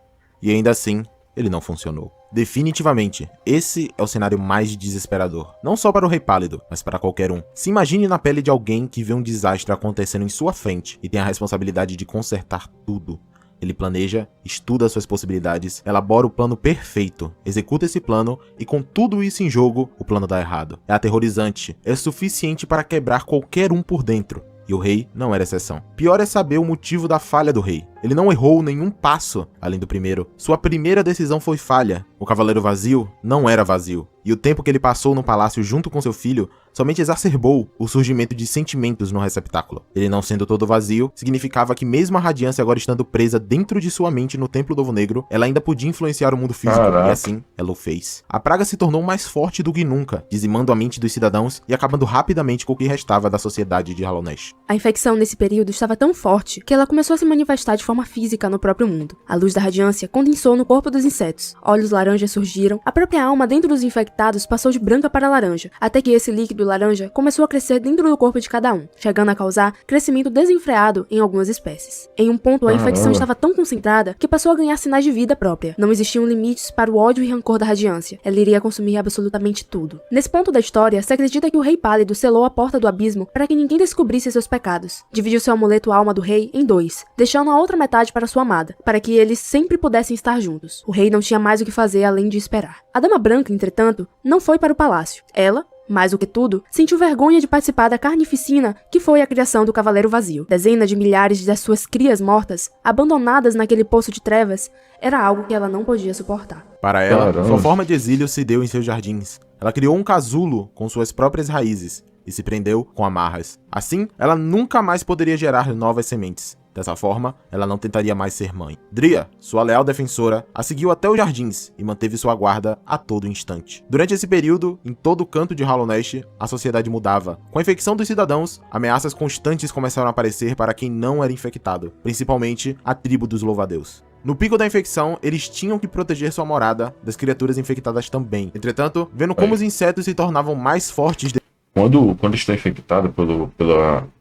E ainda assim, ele não funcionou. Definitivamente, esse é o cenário mais desesperador. Não só para o Rei Pálido, mas para qualquer um. Se imagine na pele de alguém que vê um desastre acontecendo em sua frente e tem a responsabilidade de consertar tudo. Ele planeja, estuda suas possibilidades, elabora o plano perfeito, executa esse plano e com tudo isso em jogo, o plano dá errado. É aterrorizante, é suficiente para quebrar qualquer um por dentro. E o rei não era exceção. Pior é saber o motivo da falha do rei. Ele não errou nenhum passo, além do primeiro. Sua primeira decisão foi falha. O Cavaleiro Vazio não era vazio. E o tempo que ele passou no palácio junto com seu filho somente exacerbou o surgimento de sentimentos no receptáculo. Ele não sendo todo vazio, significava que mesmo a radiância agora estando presa dentro de sua mente no Templo do Ovo Negro, ela ainda podia influenciar o mundo físico. E assim, ela o fez. A praga se tornou mais forte do que nunca, dizimando a mente dos cidadãos e acabando rapidamente com o que restava da sociedade de Hallownest. A infecção nesse período estava tão forte que ela começou a se manifestar de forma física no próprio mundo. A luz da radiância condensou no corpo dos insetos, olhos laranjas surgiram, a própria alma dentro dos infectados passou de branca para laranja, até que esse líquido laranja começou a crescer dentro do corpo de cada um, chegando a causar crescimento desenfreado em algumas espécies. Em um ponto, a infecção estava tão concentrada que passou a ganhar sinais de vida própria. Não existiam limites para o ódio e rancor da radiância. Ela iria consumir absolutamente tudo. Nesse ponto da história, se acredita que o Rei Pálido selou a porta do abismo para que ninguém descobrisse seus pecados. Dividiu seu amuleto alma do rei em dois, deixando a outra metade para sua amada, para que eles sempre pudessem estar juntos. O rei não tinha mais o que fazer além de esperar. A Dama Branca, entretanto, não foi para o palácio. Ela, mais do que tudo, sentiu vergonha de participar da carnificina que foi a criação do Cavaleiro Vazio. Dezenas de milhares das suas crias mortas, abandonadas naquele poço de trevas, era algo que ela não podia suportar. Para ela, sua forma de exílio se deu em seus jardins. Ela criou um casulo com suas próprias raízes e se prendeu com amarras. Assim, ela nunca mais poderia gerar novas sementes. Dessa forma, ela não tentaria mais ser mãe. Dria, sua leal defensora, a seguiu até os jardins e manteve sua guarda a todo instante. Durante esse período, em todo o canto de Hallownest, a sociedade mudava. Com a infecção dos cidadãos, ameaças constantes começaram a aparecer para quem não era infectado, principalmente a tribo dos louva-a-Deus. No pico da infecção, eles tinham que proteger sua morada das criaturas infectadas também. Entretanto, vendo como os insetos se tornavam mais fortes... Quando está infectada pela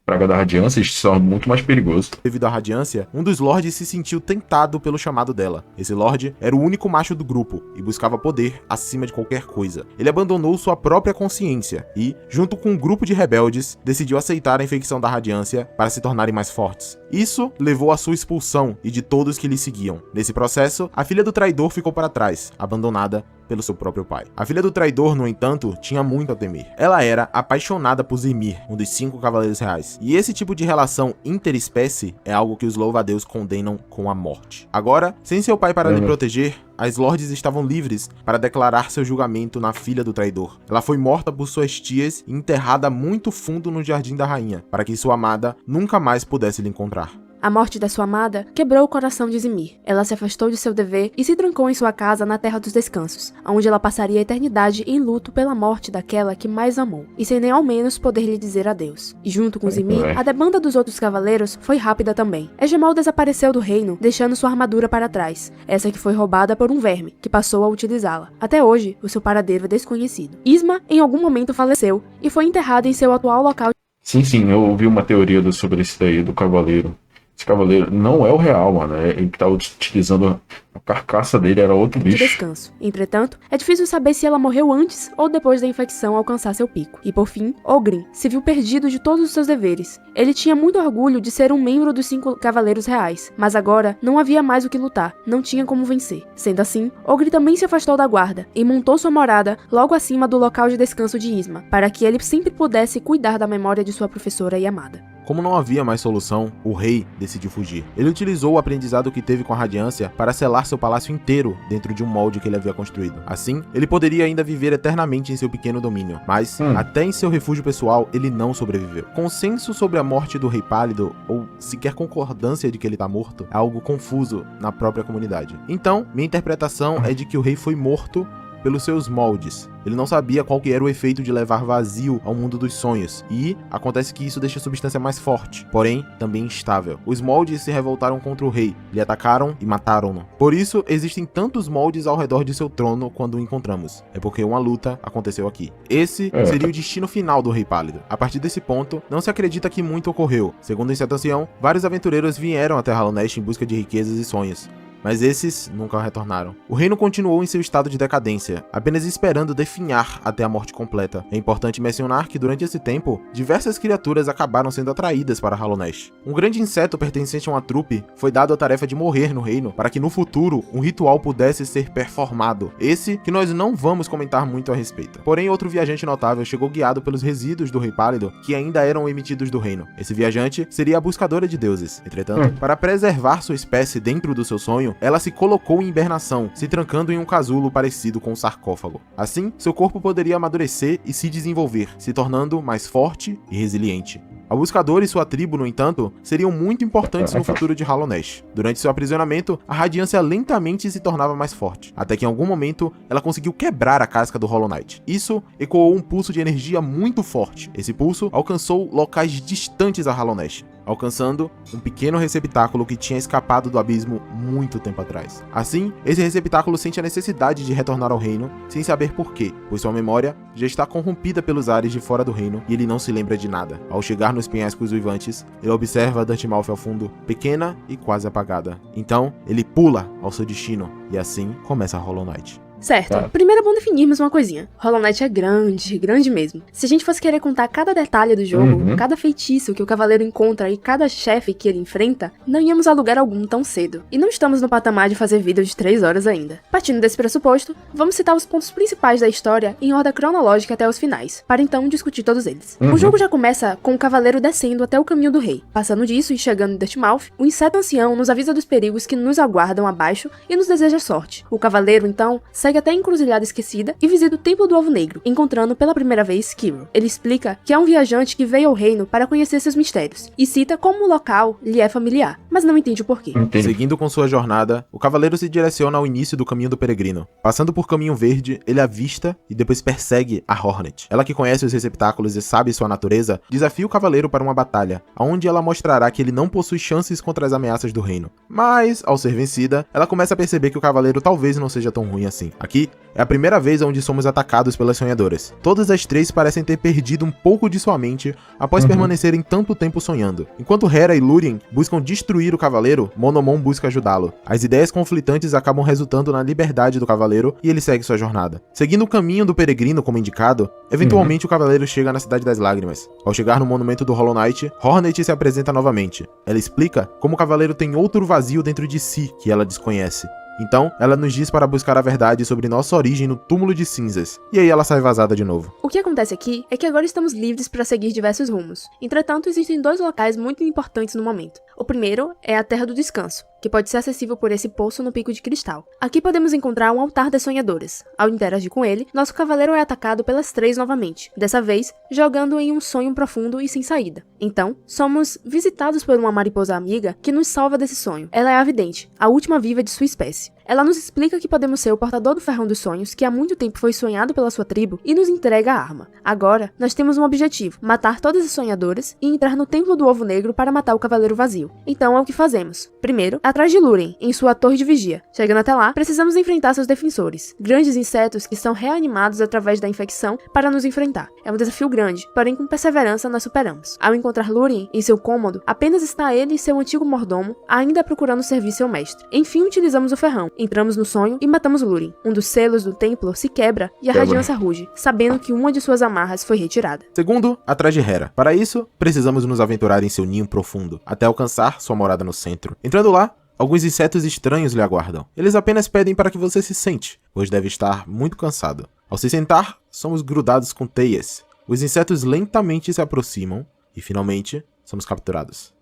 praga da radiância, isso é muito mais perigoso. Devido à radiância, um dos lords se sentiu tentado pelo chamado dela. Esse lord era o único macho do grupo e buscava poder acima de qualquer coisa. Ele abandonou sua própria consciência e, junto com um grupo de rebeldes, decidiu aceitar a infecção da radiância para se tornarem mais fortes. Isso levou à sua expulsão e de todos que lhe seguiam. Nesse processo, a filha do traidor ficou para trás, abandonada pelo seu próprio pai. A filha do traidor, no entanto, tinha muito a temer. Ela era apaixonada por Zemir, um dos 5 Cavaleiros Reais. E esse tipo de relação interespécie é algo que os louva-a-Deus condenam com a morte. Agora, sem seu pai para lhe proteger, as lordes estavam livres para declarar seu julgamento na filha do traidor. Ela foi morta por suas tias e enterrada muito fundo no Jardim da Rainha, para que sua amada nunca mais pudesse lhe encontrar. A morte da sua amada quebrou o coração de Zemir. Ela se afastou de seu dever e se trancou em sua casa na Terra dos Descansos, onde ela passaria a eternidade em luto pela morte daquela que mais amou, e sem nem ao menos poder lhe dizer adeus. E junto com Zemir, a debanda dos outros cavaleiros foi rápida também. Egemol desapareceu do reino, deixando sua armadura para trás, essa que foi roubada por um verme, que passou a utilizá-la. Até hoje, o seu paradeiro é desconhecido. Isma, em algum momento, faleceu e foi enterrada em seu atual local. Sim, eu ouvi uma teoria sobre esse daí, do cavaleiro. Esse cavaleiro não é o real, mano. Ele que tá utilizando a carcaça dele, era outro de bicho. descanso. Entretanto, é difícil saber se ela morreu antes ou depois da infecção alcançar seu pico. E por fim, Oghren se viu perdido de todos os seus deveres. Ele tinha muito orgulho de ser um membro dos 5 cavaleiros reais, mas agora não havia mais o que lutar, não tinha como vencer. Sendo assim, Oghren também se afastou da guarda e montou sua morada logo acima do local de descanso de Isma, para que ele sempre pudesse cuidar da memória de sua professora e amada. Como não havia mais solução, o rei decidiu fugir. Ele utilizou o aprendizado que teve com a Radiância para selar seu palácio inteiro dentro de um molde que ele havia construído. Assim, ele poderia ainda viver eternamente em seu pequeno domínio, mas até em seu refúgio pessoal ele não sobreviveu. Consenso sobre a morte do Rei Pálido, ou sequer concordância de que ele está morto, é algo confuso na própria comunidade. Então, minha interpretação é de que o rei foi morto pelos seus moldes. Ele não sabia qual que era o efeito de levar vazio ao mundo dos sonhos, e acontece que isso deixa a substância mais forte, porém também instável. Os moldes se revoltaram contra o rei, lhe atacaram e mataram-no. Por isso, existem tantos moldes ao redor de seu trono quando o encontramos. É porque uma luta aconteceu aqui. Esse seria o destino final do Rei Pálido. A partir desse ponto, não se acredita que muito ocorreu. Segundo esse ancião, vários aventureiros vieram até Hallownest em busca de riquezas e sonhos, mas esses nunca retornaram. O reino continuou em seu estado de decadência, apenas esperando definhar até a morte completa. É importante mencionar que durante esse tempo, diversas criaturas acabaram sendo atraídas para Hallownest. Um grande inseto pertencente a uma trupe foi dado a tarefa de morrer no reino, para que no futuro um ritual pudesse ser performado. Esse que nós não vamos comentar muito a respeito. Porém, outro viajante notável chegou guiado pelos resíduos do Rei Pálido, que ainda eram emitidos do reino. Esse viajante seria a buscadora de deuses. Entretanto, para preservar sua espécie dentro do seu sonho, ela se colocou em hibernação, se trancando em um casulo parecido com um sarcófago. Assim, seu corpo poderia amadurecer e se desenvolver, se tornando mais forte e resiliente. A buscadora e sua tribo, no entanto, seriam muito importantes no futuro de Hallownest. Durante seu aprisionamento, a Radiância lentamente se tornava mais forte, até que em algum momento ela conseguiu quebrar a casca do Hollow Knight. Isso ecoou um pulso de energia muito forte. Esse pulso alcançou locais distantes a Hallownest, alcançando um pequeno receptáculo que tinha escapado do abismo muito tempo atrás. Assim, esse receptáculo sente a necessidade de retornar ao reino, sem saber porquê, pois sua memória já está corrompida pelos ares de fora do reino e ele não se lembra de nada. Ao chegar nos penhascos uivantes, ele observa Dirtmouth ao fundo, pequena e quase apagada. Então, ele pula ao seu destino, e assim começa a Hollow Knight. Certo, primeiro é bom definirmos uma coisinha. Hollow Knight é grande mesmo. Se a gente fosse querer contar cada detalhe do jogo, cada feitiço que o cavaleiro encontra e cada chefe que ele enfrenta, não íamos a lugar algum tão cedo. E não estamos no patamar de fazer vídeo de 3 horas ainda. Partindo desse pressuposto, vamos citar os pontos principais da história em ordem cronológica até os finais, para então discutir todos eles. O jogo já começa com o cavaleiro descendo até o caminho do rei. Passando disso e chegando em Dirtmouth, o inseto ancião nos avisa dos perigos que nos aguardam abaixo e nos deseja sorte. O cavaleiro, então, segue até a encruzilhada esquecida e visita o Templo do Ovo Negro, encontrando pela primeira vez Kiro. Ele explica que é um viajante que veio ao reino para conhecer seus mistérios, e cita como o local lhe é familiar, mas não entende o porquê. Seguindo com sua jornada, o cavaleiro se direciona ao início do caminho do peregrino. Passando por Caminho Verde, ele avista e depois persegue a Hornet. Ela, que conhece os receptáculos e sabe sua natureza, desafia o cavaleiro para uma batalha, onde ela mostrará que ele não possui chances contra as ameaças do reino. Mas, ao ser vencida, ela começa a perceber que o cavaleiro talvez não seja tão ruim assim. Aqui, é a primeira vez onde somos atacados pelas sonhadoras. Todas as 3 parecem ter perdido um pouco de sua mente após permanecerem tanto tempo sonhando. Enquanto Hera e Lúthien buscam destruir o cavaleiro, Monomon busca ajudá-lo. As ideias conflitantes acabam resultando na liberdade do cavaleiro e ele segue sua jornada. Seguindo o caminho do peregrino como indicado, eventualmente o cavaleiro chega na Cidade das Lágrimas. Ao chegar no monumento do Hollow Knight, Hornet se apresenta novamente. Ela explica como o cavaleiro tem outro vazio dentro de si que ela desconhece. Então, ela nos diz para buscar a verdade sobre nossa origem no Túmulo de Cinzas. E aí ela sai vazada de novo. O que acontece aqui é que agora estamos livres para seguir diversos rumos. Entretanto, existem 2 locais muito importantes no momento. O primeiro é a Terra do Descanso, que pode ser acessível por esse poço no Pico de Cristal. Aqui podemos encontrar um altar das sonhadoras. Ao interagir com ele, nosso cavaleiro é atacado pelas 3 novamente, dessa vez jogando em um sonho profundo e sem saída. Então, somos visitados por uma mariposa amiga que nos salva desse sonho. Ela é a Vidente, a última viva de sua espécie. Ela nos explica que podemos ser o portador do Ferrão dos Sonhos, que há muito tempo foi sonhado pela sua tribo, e nos entrega a arma. Agora, nós temos um objetivo: matar todas as sonhadoras e entrar no Templo do Ovo Negro para matar o Cavaleiro Vazio. Então é o que fazemos. Primeiro, atrás de Lúthien, em sua torre de vigia. Chegando até lá, precisamos enfrentar seus defensores, grandes insetos que são reanimados através da infecção para nos enfrentar. É um desafio grande, porém com perseverança nós superamos. Ao encontrar Lúthien em seu cômodo, apenas está ele e seu antigo mordomo, ainda procurando servir seu mestre. Enfim, utilizamos o ferrão, entramos no sonho e matamos Lúthien. Um dos selos do templo se quebra e a radiância ruge, sabendo que uma de suas amarras foi retirada. Segundo, atrás de Hera. Para isso, precisamos nos aventurar em seu ninho profundo, até alcançar sua morada no centro. Entrando lá, alguns insetos estranhos lhe aguardam. Eles apenas pedem para que você se sente, pois deve estar muito cansado. Ao se sentar, somos grudados com teias. Os insetos lentamente se aproximam e, finalmente, somos capturados.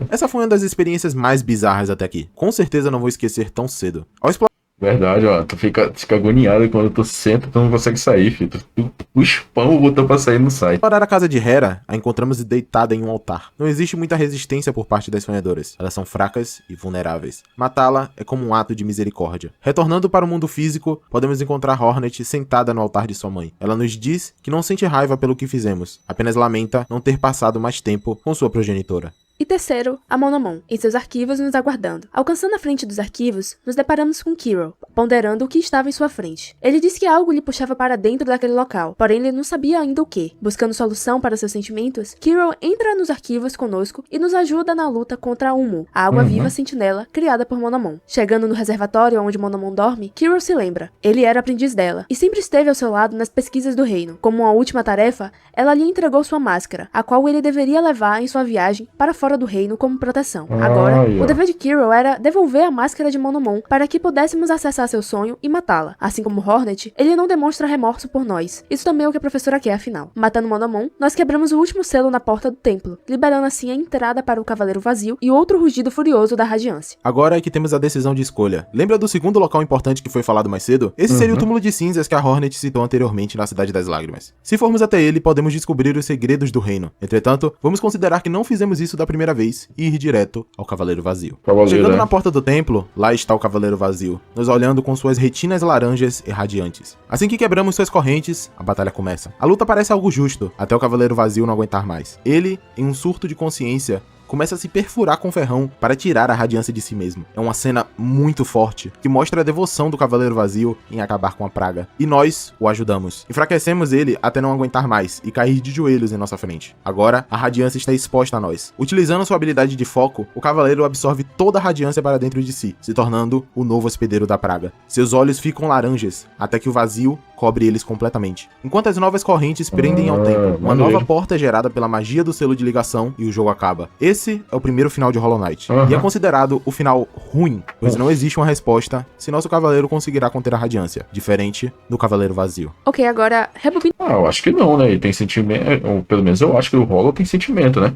Essa foi uma das experiências mais bizarras até aqui. Com certeza não vou esquecer tão cedo. Ao explorar Verdade, ó. Tu fica agoniado quando tu senta, tu não consegue sair, filho. Tu spam o botão pra sair e não sai. a casa de Hera, a encontramos deitada em um altar. Não existe muita resistência por parte das sonhadoras. Elas são fracas e vulneráveis. Matá-la é como um ato de misericórdia. Retornando para o mundo físico, podemos encontrar Hornet sentada no altar de sua mãe. Ela nos diz que não sente raiva pelo que fizemos, apenas lamenta não ter passado mais tempo com sua progenitora. E terceiro, a mão na mão, em seus arquivos nos aguardando. Alcançando a frente dos arquivos, nos deparamos com Kiro, ponderando o que estava em sua frente. Ele disse que algo lhe puxava para dentro daquele local, porém ele não sabia ainda o que. Buscando solução para seus sentimentos, Kiro entra nos arquivos conosco e nos ajuda na luta contra a Umu, a água-viva sentinela criada por Monamon. Chegando no reservatório onde Monamon dorme, Kiro se lembra. Ele era aprendiz dela, e sempre esteve ao seu lado nas pesquisas do reino. Como uma última tarefa, ela lhe entregou sua máscara, a qual ele deveria levar em sua viagem para fora do reino como proteção. Agora, o dever de Kiro era devolver a máscara de Monamon para que pudéssemos acessar seu sonho e matá-la. Assim como Hornet, ele não demonstra remorso por nós. Isso também é o que a professora quer, afinal. Matando Monamon, nós quebramos o último selo na porta do templo, liberando assim a entrada para o Cavaleiro Vazio e outro rugido furioso da Radiância. Agora é que temos a decisão de escolha. Lembra do segundo local importante que foi falado mais cedo? Esse seria o túmulo de cinzas que a Hornet citou anteriormente na Cidade das Lágrimas. Se formos até ele, podemos descobrir os segredos do reino. Entretanto, vamos considerar que não fizemos isso da primeira vez e ir direto ao Cavaleiro Vazio. Chegando na porta do templo, lá está o Cavaleiro Vazio, nos olhando com suas retinas laranjas e radiantes. Assim que quebramos suas correntes, a batalha começa. A luta parece algo justo, até o Cavaleiro Vazio não aguentar mais. Ele, em um surto de consciência, começa a se perfurar com o ferrão para tirar a radiância de si mesmo. É uma cena muito forte, que mostra a devoção do Cavaleiro Vazio em acabar com a praga. E nós o ajudamos. Enfraquecemos ele até não aguentar mais e cair de joelhos em nossa frente. Agora, a radiância está exposta a nós. Utilizando sua habilidade de foco, o Cavaleiro absorve toda a radiância para dentro de si, se tornando o novo hospedeiro da praga. Seus olhos ficam laranjas, até que o vazio cobre eles completamente. Enquanto as novas correntes prendem ao tempo, uma nova porta é gerada pela magia do selo de ligação e o jogo acaba. Esse é o primeiro final de Hollow Knight, e é considerado o final ruim, pois não existe uma resposta se nosso cavaleiro conseguirá conter a radiância, diferente do Cavaleiro Vazio. Ok, agora, rebobina. Eu acho que não, né? Ele tem sentimento, ou pelo menos eu acho que o Hollow tem sentimento, né?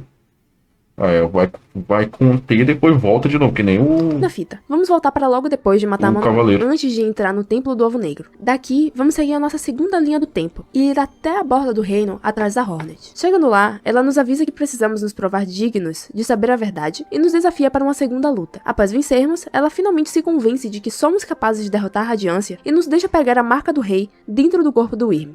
Vai conter e depois volta de novo, que nem o... Na fita. Vamos voltar para logo depois de matar Monamon, antes de entrar no Templo do Ovo Negro. Daqui, vamos seguir a nossa segunda linha do tempo e ir até a borda do reino atrás da Hornet. Chegando lá, ela nos avisa que precisamos nos provar dignos de saber a verdade e nos desafia para uma segunda luta. Após vencermos, ela finalmente se convence de que somos capazes de derrotar a Radiância e nos deixa pegar a marca do rei dentro do corpo do Wyrm.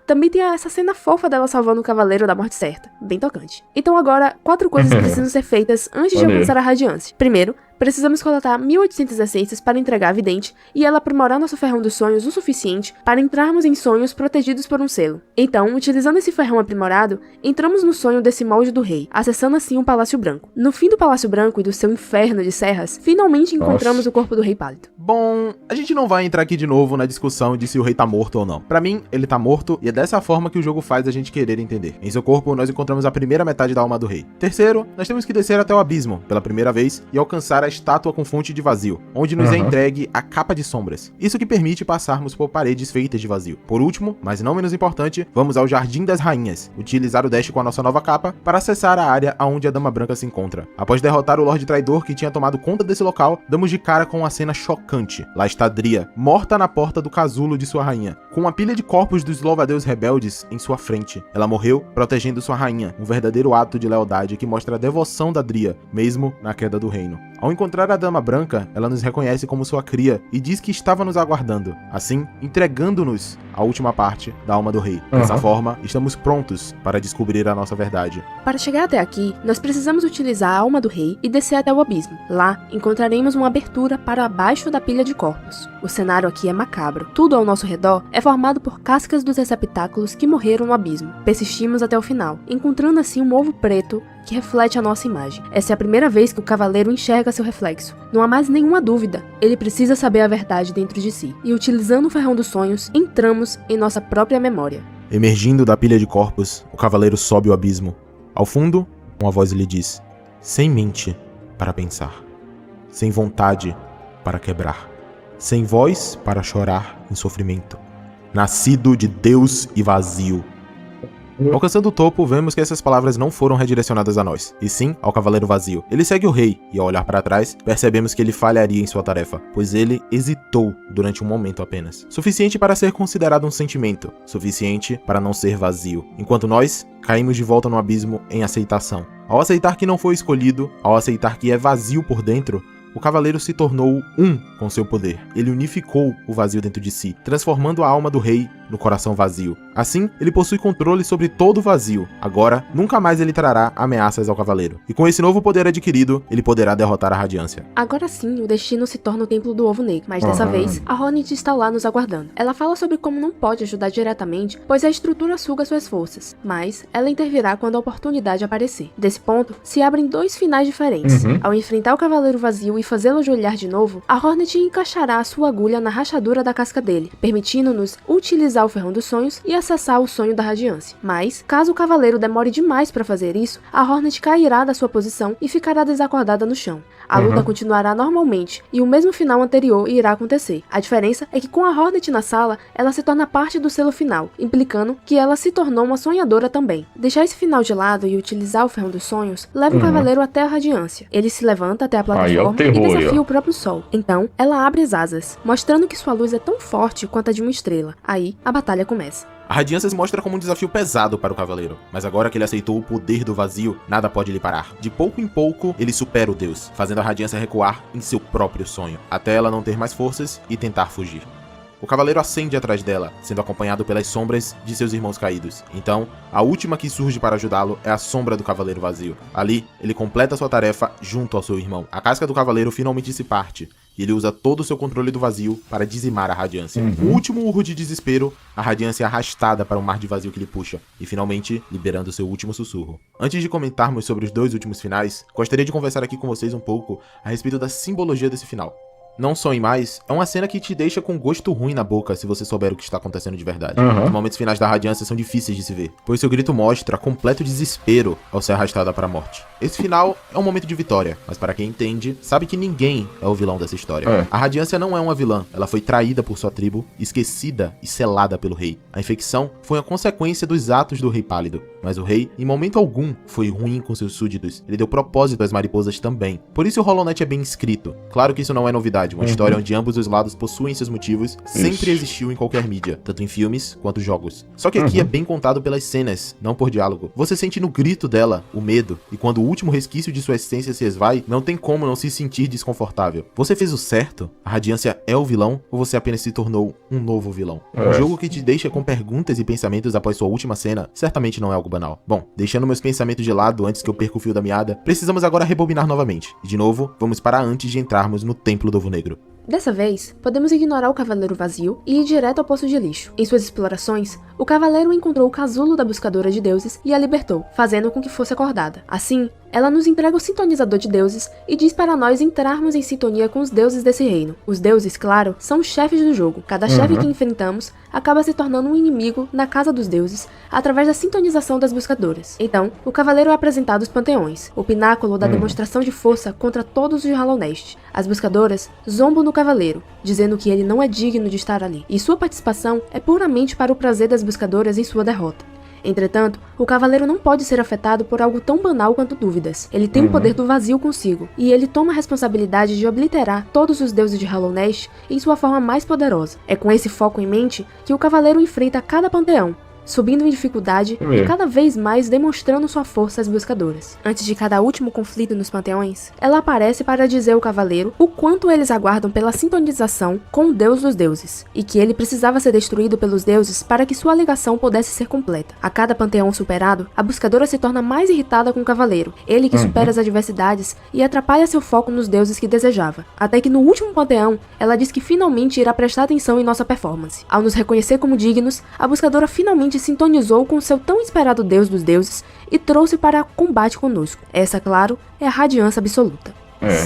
Também tem essa cena fofa dela salvando o Cavaleiro da Morte Certa. Bem tocante. Então agora, 4 coisas precisam ser feitas antes de alcançar a Radiância. Primeiro, precisamos coletar 1800 essências para entregar a Vidente e ela aprimorar nosso ferrão dos sonhos o suficiente para entrarmos em sonhos protegidos por um selo. Então, utilizando esse ferrão aprimorado, entramos no sonho desse molde do rei, acessando assim um Palácio Branco. No fim do Palácio Branco e do seu inferno de serras, finalmente encontramos o corpo do Rei Pálido. Bom, a gente não vai entrar aqui de novo na discussão de se o rei tá morto ou não. Pra mim, ele tá morto e é dessa forma que o jogo faz a gente querer entender. Em seu corpo, nós encontramos a primeira metade da alma do rei. Terceiro, nós temos que descer até o abismo, pela primeira vez, e alcançar a estátua com fonte de vazio, onde nos é entregue a capa de sombras. Isso que permite passarmos por paredes feitas de vazio. Por último, mas não menos importante, vamos ao Jardim das Rainhas, utilizar o dash com a nossa nova capa para acessar a área onde a Dama Branca se encontra. Após derrotar o Lorde Traidor que tinha tomado conta desse local, damos de cara com uma cena chocante. Lá está Dria, morta na porta do casulo de sua rainha, com uma pilha de corpos dos louva-a-Deus rebeldes em sua frente. Ela morreu protegendo sua rainha, um verdadeiro ato de lealdade que mostra a devoção da Dria, mesmo na queda do reino. Ao encontrar a Dama Branca, ela nos reconhece como sua cria e diz que estava nos aguardando, assim, entregando-nos a última parte da alma do rei. Dessa forma, estamos prontos para descobrir a nossa verdade. Para chegar até aqui, nós precisamos utilizar a alma do rei e descer até o abismo. Lá, encontraremos uma abertura para abaixo da pilha de corpos. O cenário aqui é macabro. Tudo ao nosso redor é formado por cascas dos receptáculos que morreram no abismo. Persistimos até o final, encontrando assim um ovo preto que reflete a nossa imagem. Essa é a primeira vez que o cavaleiro enxerga seu reflexo. Não há mais nenhuma dúvida. Ele precisa saber a verdade dentro de si. E utilizando o ferrão dos sonhos, entramos em nossa própria memória. Emergindo da pilha de corpos, o cavaleiro sobe o abismo. Ao fundo, uma voz lhe diz: sem mente para pensar, sem vontade para quebrar, sem voz para chorar em sofrimento, nascido de Deus e vazio. Alcançando o topo, vemos que essas palavras não foram redirecionadas a nós, e sim ao Cavaleiro Vazio. Ele segue o rei, e ao olhar para trás, percebemos que ele falharia em sua tarefa, pois ele hesitou durante um momento apenas. Suficiente para ser considerado um sentimento, suficiente para não ser vazio, enquanto nós caímos de volta no abismo em aceitação. Ao aceitar que não foi escolhido, ao aceitar que é vazio por dentro, o cavaleiro se tornou um com seu poder. Ele unificou o vazio dentro de si, transformando a alma do rei no coração vazio. Assim, ele possui controle sobre todo o vazio. Agora, nunca mais ele trará ameaças ao cavaleiro. E com esse novo poder adquirido, ele poderá derrotar a Radiância. Agora sim, o destino se torna o Templo do Ovo Negro, mas dessa vez, a Hornet está lá nos aguardando. Ela fala sobre como não pode ajudar diretamente, pois a estrutura suga suas forças, mas ela intervirá quando a oportunidade aparecer. Desse ponto, se abrem dois finais diferentes. Ao enfrentar o Cavaleiro Vazio e fazê-lo ajoelhar de novo, a Hornet encaixará a sua agulha na rachadura da casca dele, permitindo-nos utilizar o Ferrão dos Sonhos e acessar o sonho da Radiância. Mas, caso o Cavaleiro demore demais para fazer isso, a Hornet cairá da sua posição e ficará desacordada no chão. A luta continuará normalmente, e o mesmo final anterior irá acontecer. A diferença é que com a Hornet na sala, ela se torna parte do selo final, implicando que ela se tornou uma sonhadora também. Deixar esse final de lado e utilizar o Ferrão dos Sonhos leva o Cavaleiro até a Radiância. Ele se levanta até a plataforma e desafia o próprio Sol. Então, ela abre as asas, mostrando que sua luz é tão forte quanto a de uma estrela. Aí, a batalha começa. A Radiância se mostra como um desafio pesado para o cavaleiro, mas agora que ele aceitou o poder do vazio, nada pode lhe parar. De pouco em pouco, ele supera o Deus, fazendo a Radiância recuar em seu próprio sonho, até ela não ter mais forças e tentar fugir. O cavaleiro ascende atrás dela, sendo acompanhado pelas sombras de seus irmãos caídos. Então, a última que surge para ajudá-lo é a sombra do Cavaleiro Vazio. Ali, ele completa sua tarefa junto ao seu irmão. A casca do cavaleiro finalmente se parte, e ele usa todo o seu controle do vazio para dizimar a Radiância. O último urro de desespero, a Radiância é arrastada para um mar de vazio que lhe puxa, e finalmente liberando seu último sussurro. Antes de comentarmos sobre os dois últimos finais, gostaria de conversar aqui com vocês um pouco a respeito da simbologia desse final. Não Sonhe Mais é uma cena que te deixa com gosto ruim na boca se você souber o que está acontecendo de verdade. Os momentos finais da Radiância são difíceis de se ver, pois seu grito mostra completo desespero ao ser arrastada para a morte. Esse final é um momento de vitória, mas para quem entende, sabe que ninguém é o vilão dessa história. A Radiância não é uma vilã, ela foi traída por sua tribo, esquecida e selada pelo rei. A infecção foi a consequência dos atos do Rei Pálido, mas o rei, em momento algum, foi ruim com seus súditos. Ele deu propósito às mariposas também. Por isso o Hollow Knight é bem escrito. Claro que isso não é novidade. Uma história onde ambos os lados possuem seus motivos sempre existiu em qualquer mídia, tanto em filmes quanto jogos. Só que aqui é bem contado pelas cenas, não por diálogo. Você sente no grito dela o medo, e quando o último resquício de sua essência se esvai, não tem como não se sentir desconfortável. Você fez o certo? A Radiância é o vilão, ou você apenas se tornou um novo vilão? Um jogo que te deixa com perguntas e pensamentos após sua última cena certamente não é algo banal. Bom, deixando meus pensamentos de lado antes que eu perca o fio da meada, precisamos agora rebobinar novamente. E de novo, vamos para antes de entrarmos no Templo do Ovo Negro. Dessa vez, podemos ignorar o Cavaleiro Vazio e ir direto ao Poço de Lixo. Em suas explorações, o Cavaleiro encontrou o casulo da Buscadora de Deuses e a libertou, fazendo com que fosse acordada. Assim, ela nos entrega o sintonizador de deuses e diz para nós entrarmos em sintonia com os deuses desse reino. Os deuses, claro, são os chefes do jogo. Cada chefe que enfrentamos acaba se tornando um inimigo na casa dos deuses através da sintonização das buscadoras. Então, o Cavaleiro é apresentado aos panteões, o pináculo da demonstração de força contra todos os de Hollow Knight. As buscadoras zombam no Cavaleiro, dizendo que ele não é digno de estar ali, e sua participação é puramente para o prazer das buscadoras em sua derrota. Entretanto, o Cavaleiro não pode ser afetado por algo tão banal quanto dúvidas. Ele tem o poder do vazio consigo, e ele toma a responsabilidade de obliterar todos os deuses de Hollow Knight em sua forma mais poderosa. É com esse foco em mente que o Cavaleiro enfrenta cada panteão, subindo em dificuldade e cada vez mais demonstrando sua força às buscadoras. Antes de cada último conflito nos panteões, ela aparece para dizer ao cavaleiro o quanto eles aguardam pela sintonização com o Deus dos Deuses, e que ele precisava ser destruído pelos deuses para que sua alegação pudesse ser completa. A cada panteão superado, a buscadora se torna mais irritada com o cavaleiro, ele que supera as adversidades e atrapalha seu foco nos deuses que desejava. Até que no último panteão, ela diz que finalmente irá prestar atenção em nossa performance. Ao nos reconhecer como dignos, a buscadora finalmente sintonizou com seu tão esperado Deus dos Deuses e trouxe para combate conosco. Essa, claro, é a Radiância Absoluta.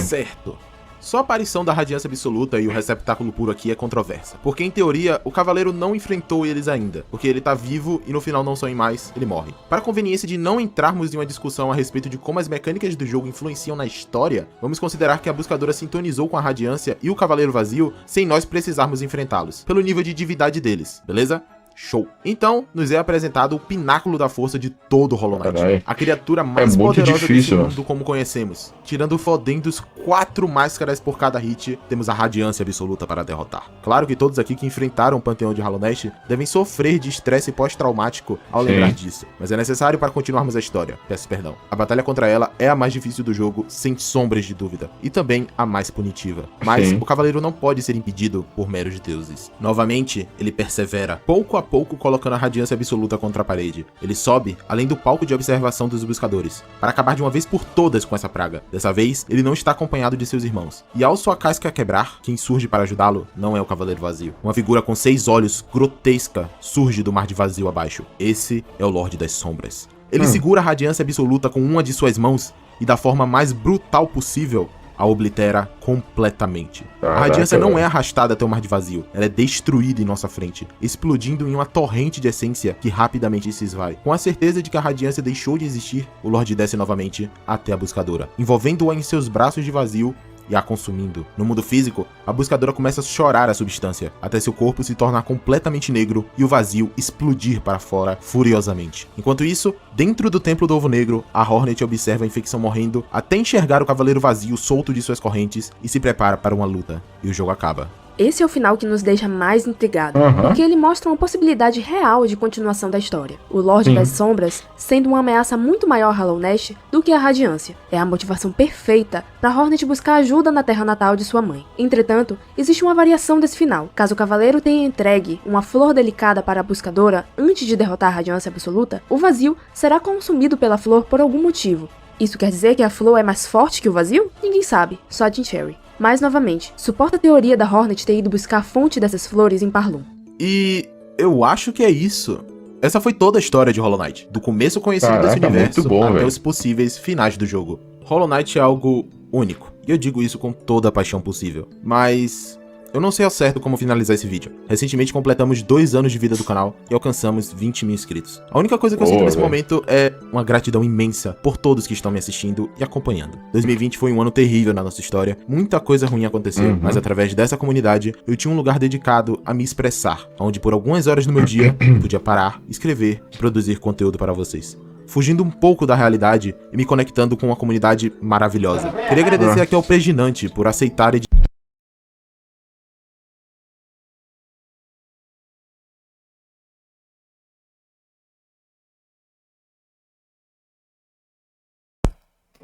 Certo. Só a aparição da Radiância Absoluta e o receptáculo puro aqui é controversa, porque em teoria o cavaleiro não enfrentou eles ainda, porque ele tá vivo e no final não sonha mais, ele morre. Para a conveniência de não entrarmos em uma discussão a respeito de como as mecânicas do jogo influenciam na história, vamos considerar que a buscadora sintonizou com a Radiância e o Cavaleiro Vazio sem nós precisarmos enfrentá-los, pelo nível de divindade deles, beleza? Show. Então, nos é apresentado o pináculo da força de todo Hollow Knight. A criatura mais poderosa desse mundo como conhecemos. Tirando fodendos 4 máscaras por cada hit, temos a Radiância Absoluta para derrotar. Claro que todos aqui que enfrentaram o panteão de Hollow Knight devem sofrer de estresse pós-traumático ao lembrar disso. Mas é necessário para continuarmos a história. Peço perdão. A batalha contra ela é a mais difícil do jogo, sem sombras de dúvida. E também a mais punitiva. Mas o cavaleiro não pode ser impedido por meros deuses. Novamente, ele persevera. Pouco a pouco colocando a Radiância Absoluta contra a parede. Ele sobe além do palco de observação dos buscadores, para acabar de uma vez por todas com essa praga. Dessa vez, ele não está acompanhado de seus irmãos. E ao sua casca quebrar, quem surge para ajudá-lo não é o Cavaleiro Vazio. Uma figura com 6 olhos grotesca surge do mar de vazio abaixo. Esse é o Lorde das Sombras. Ele segura a Radiância Absoluta com uma de suas mãos e da forma mais brutal possível a oblitera completamente. A Radiância não é arrastada até o mar de vazio, ela é destruída em nossa frente, explodindo em uma torrente de essência que rapidamente se esvai. Com a certeza de que a Radiância deixou de existir, o Lorde desce novamente até a buscadora, envolvendo-a em seus braços de vazio e a consumindo. No mundo físico, a buscadora começa a chorar a substância, até seu corpo se tornar completamente negro e o vazio explodir para fora furiosamente. Enquanto isso, dentro do Templo do Ovo Negro, a Hornet observa a infecção morrendo até enxergar o Cavaleiro Vazio solto de suas correntes e se prepara para uma luta. E o jogo acaba. Esse é o final que nos deixa mais intrigados, porque ele mostra uma possibilidade real de continuação da história. O Lorde das Sombras sendo uma ameaça muito maior a Hollow Knight do que a Radiância. É a motivação perfeita para Hornet buscar ajuda na terra natal de sua mãe. Entretanto, existe uma variação desse final. Caso o Cavaleiro tenha entregue uma flor delicada para a buscadora antes de derrotar a Radiância Absoluta, o vazio será consumido pela flor por algum motivo. Isso quer dizer que a flor é mais forte que o vazio? Ninguém sabe, só Jim Cherry. Mas, novamente, suporta a teoria da Hornet ter ido buscar a fonte dessas flores em Parlum. E eu acho que é isso. Essa foi toda a história de Hollow Knight, do começo conhecido desse universo até os possíveis finais do jogo. Hollow Knight é algo único, e eu digo isso com toda a paixão possível. Mas eu não sei ao certo como finalizar esse vídeo. Recentemente completamos 2 anos de vida do canal e alcançamos 20 mil inscritos. A única coisa que eu sinto nesse momento é uma gratidão imensa por todos que estão me assistindo e acompanhando. 2020 foi um ano terrível na nossa história, muita coisa ruim aconteceu, mas através dessa comunidade eu tinha um lugar dedicado a me expressar, onde por algumas horas do meu dia eu podia parar, escrever e produzir conteúdo para vocês. Fugindo um pouco da realidade e me conectando com uma comunidade maravilhosa. Queria agradecer aqui ao Preginante por aceitar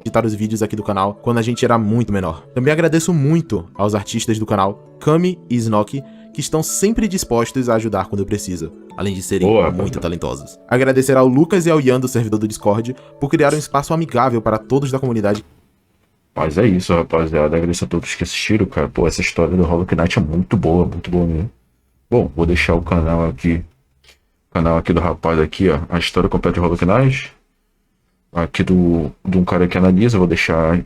editar os vídeos aqui do canal quando a gente era muito menor. Também agradeço muito aos artistas do canal, Kami e Snoke, que estão sempre dispostos a ajudar quando eu preciso, além de serem muito talentosos. Agradecer ao Lucas e ao Ian do servidor do Discord por criar um espaço amigável para todos da comunidade. Mas é isso, rapaziada. Agradeço a todos que assistiram, cara. Pô, essa história do Hollow Knight é muito boa mesmo. Bom, vou deixar o canal aqui do rapaz aqui, ó, a história completa de Hollow Knight. Aqui de um cara que analisa, vou deixar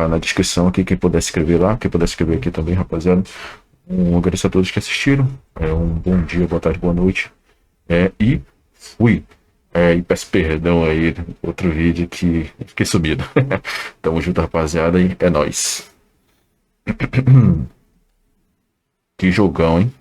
na descrição aqui, quem puder escrever lá, quem puder escrever aqui também, rapaziada. Agradeço a todos que assistiram. Um bom dia, boa tarde, boa noite. E fui. E peço perdão aí, outro vídeo que fiquei sumido. Tamo junto, rapaziada, e é nóis. Que jogão, hein?